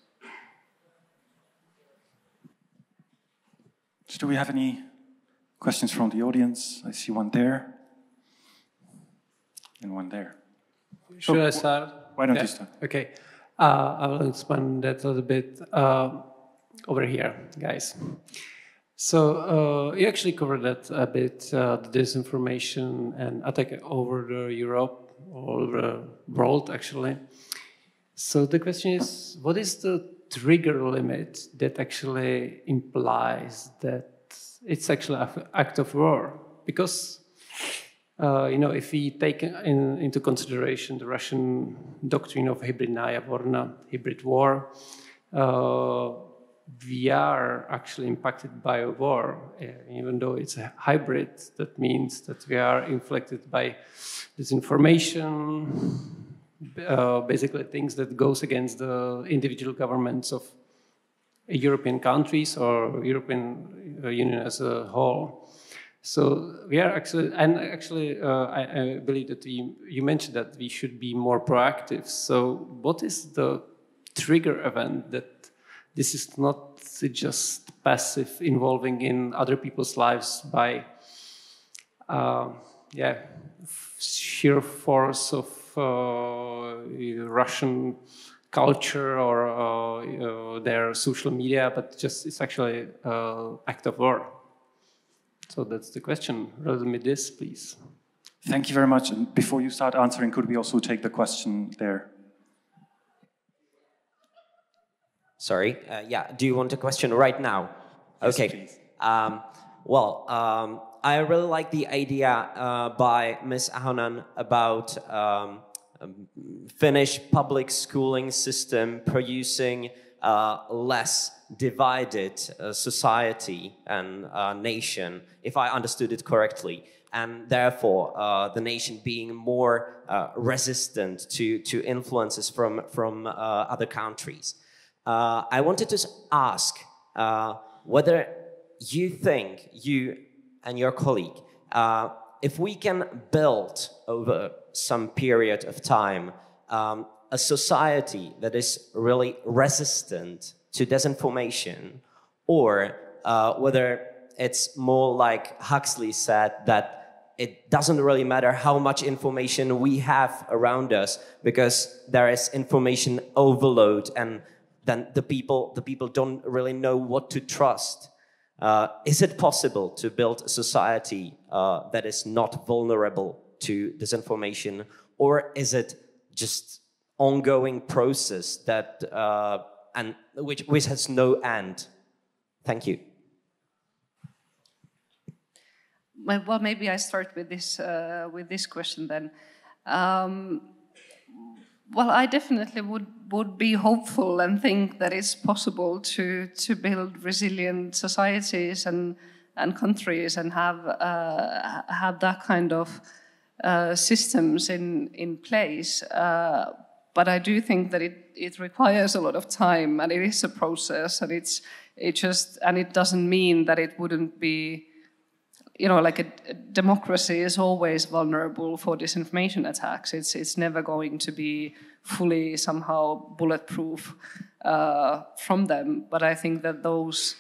So do we have any questions from the audience? I see one there and one there. Should I start? Why don't you start? Okay. I will expand that a little bit over here, guys. So you actually covered that a bit, the disinformation and attack over Europe, all the world, actually. So the question is, what is the trigger limit that actually implies that it's actually an act of war? Because, you know, if we take into consideration the Russian doctrine of hybridnaya vorna, hybrid war, we are actually impacted by a war, even though it's a hybrid. That means that we are inflicted by disinformation, basically things that goes against the individual governments of European countries or European Union as a whole. So we are actually, and actually I believe that you mentioned that we should be more proactive. So what is the trigger event that this is not just passive involving in other people's lives by sheer force of Russian culture or their social media, but just it's actually an act of war. So that's the question. Rather than this, please. Thank you very much. And before you start answering, could we also take the question there? Sorry, do you want a question right now? Yes, okay. Please. I really like the idea by Ms. Ahonen about Finnish public schooling system producing less divided society and nation, if I understood it correctly, and therefore the nation being more resistant to influences from other countries. I wanted to ask whether you think, you and your colleague, if we can build over some period of time a society that is really resistant to disinformation, or whether it's more like Huxley said, that it doesn't really matter how much information we have around us because there is information overload and then the people don't really know what to trust. Is it possible to build a society that is not vulnerable to disinformation, or is it just ongoing process that and which has no end? Thank you. Well, maybe I start with this question then. Well, I definitely would be hopeful and think that it's possible to build resilient societies and countries and have that kind of systems in place. But I do think that it requires a lot of time, and it is a process, and it doesn't mean that it wouldn't be, like a democracy is always vulnerable for disinformation attacks. It's never going to be fully somehow bulletproof from them. But I think that those,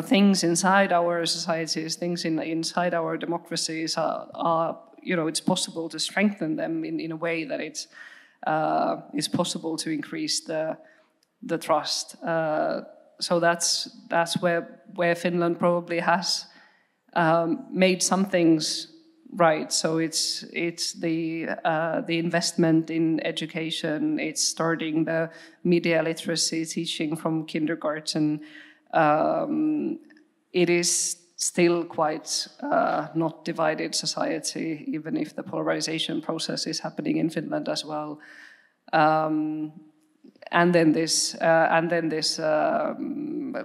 things inside our societies, things inside our democracies are it's possible to strengthen them in a way that it's possible to increase the trust. So that's where Finland probably has made some things right. So it's the investment in education. It's starting the media literacy teaching from kindergarten. It is still quite not divided society, even if the polarization process is happening in Finland as well. And then this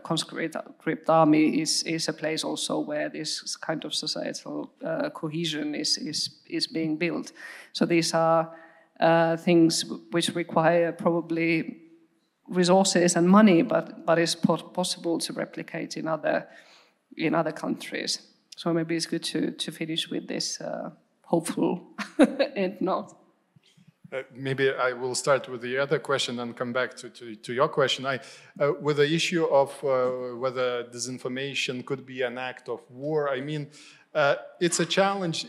conscript army is a place also where this kind of societal cohesion is being built. So these are things which require probably resources and money, but is possible to replicate in other countries. So maybe it's good to finish with this hopeful end note. Maybe I will start with the other question and come back to your question. With the issue of whether disinformation could be an act of war, I mean, it's a challenge.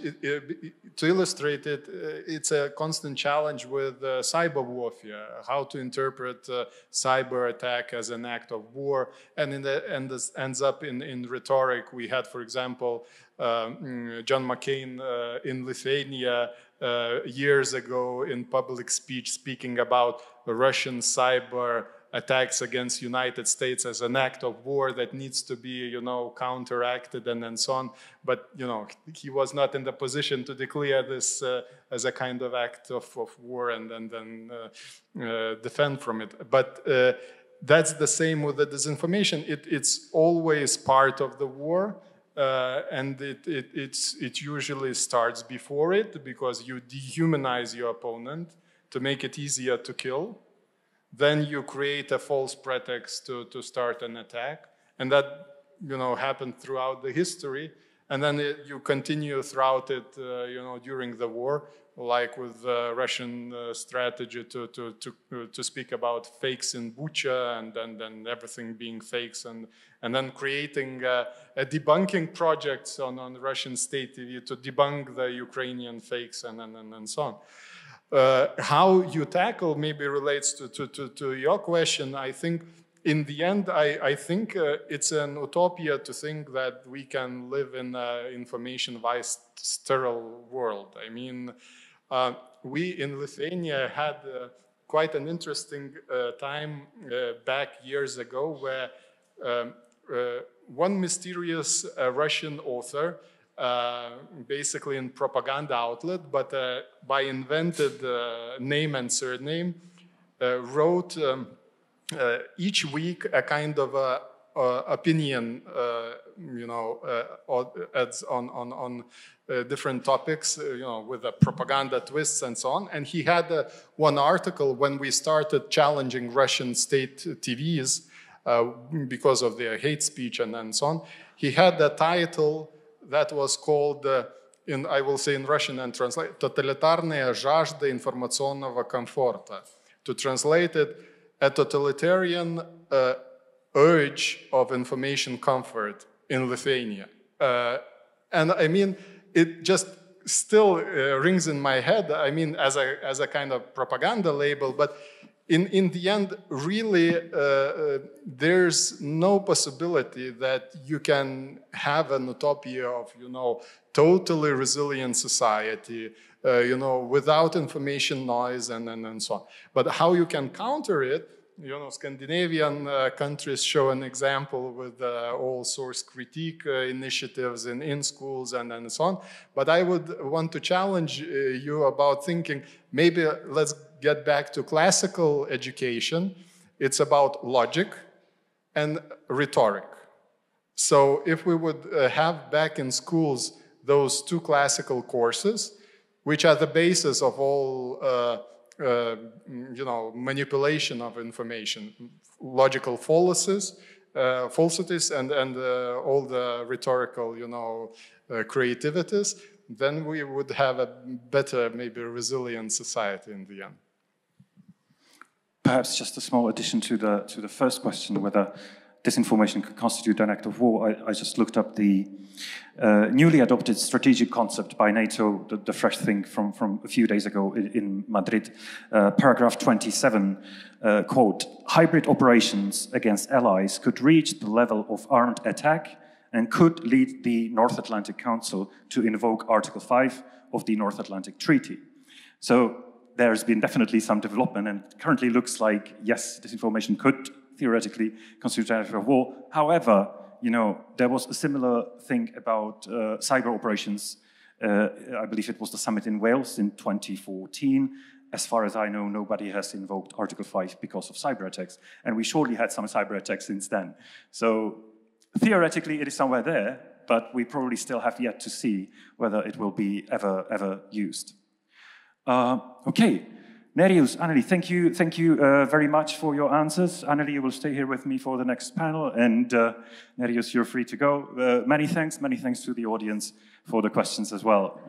To illustrate it, it's a constant challenge with cyber warfare, how to interpret cyber attack as an act of war. And this ends up in rhetoric. We had, for example, John McCain in Lithuania years ago in public speech speaking about Russian cyber attacks against United States as an act of war that needs to be, counteracted and so on. But, he was not in the position to declare this as a kind of act of war and then defend from it. But that's the same with the disinformation. It's always part of the war. And it usually starts before it, because you dehumanize your opponent to make it easier to kill. Then you create a false pretext to start an attack. And that, happened throughout the history. And then you continue throughout it, during the war, like with the Russian strategy to speak about fakes in Bucha and then everything being fakes, and then creating a debunking projects on Russian state TV to debunk the Ukrainian fakes and so on. How you tackle maybe relates to your question. I think in the end, I think it's an utopia to think that we can live in an information-wise sterile world. I mean, we in Lithuania had quite an interesting time back years ago where one mysterious Russian author, basically in propaganda outlet, but by invented name and surname, wrote each week a kind of opinion, ads on different topics, with the propaganda twists and so on. And he had one article when we started challenging Russian state TVs because of their hate speech and so on. He had a title that was called, I will say in Russian and translate, «Тоталитарная жажда информационного комфорта». To translate it, a totalitarian urge of information comfort in Lithuania. And I mean, it just still rings in my head, I mean, as a kind of propaganda label, but in the end, really, there's no possibility that you can have an utopia of, totally resilient society, without information noise and so on. But how you can counter it Scandinavian countries show an example with all source critique initiatives in schools and so on. But I would want to challenge you about thinking, maybe let's get back to classical education. It's about logic and rhetoric. So if we would have back in schools those two classical courses, which are the basis of all manipulation of information, logical falsities, and all the rhetorical, creativities, then we would have a better, maybe resilient society in the end. Perhaps just a small addition to the first question, whether disinformation could constitute an act of war. I just looked up the newly adopted strategic concept by NATO, the fresh thing from a few days ago in Madrid, paragraph 27, quote, hybrid operations against allies could reach the level of armed attack and could lead the North Atlantic Council to invoke Article 5 of the North Atlantic Treaty. So there's been definitely some development, and it currently looks like, yes, disinformation could theoretically constitute an act of war. However, there was a similar thing about cyber operations. I believe it was the summit in Wales in 2014. As far as I know, nobody has invoked Article 5 because of cyber attacks, and we surely had some cyber attacks since then. So theoretically, it is somewhere there, but we probably still have yet to see whether it will be ever used. Okay. Nerijus, Anneli, thank you very much for your answers. Anneli, you will stay here with me for the next panel, and Nerijus, you're free to go. Many thanks to the audience for the questions as well.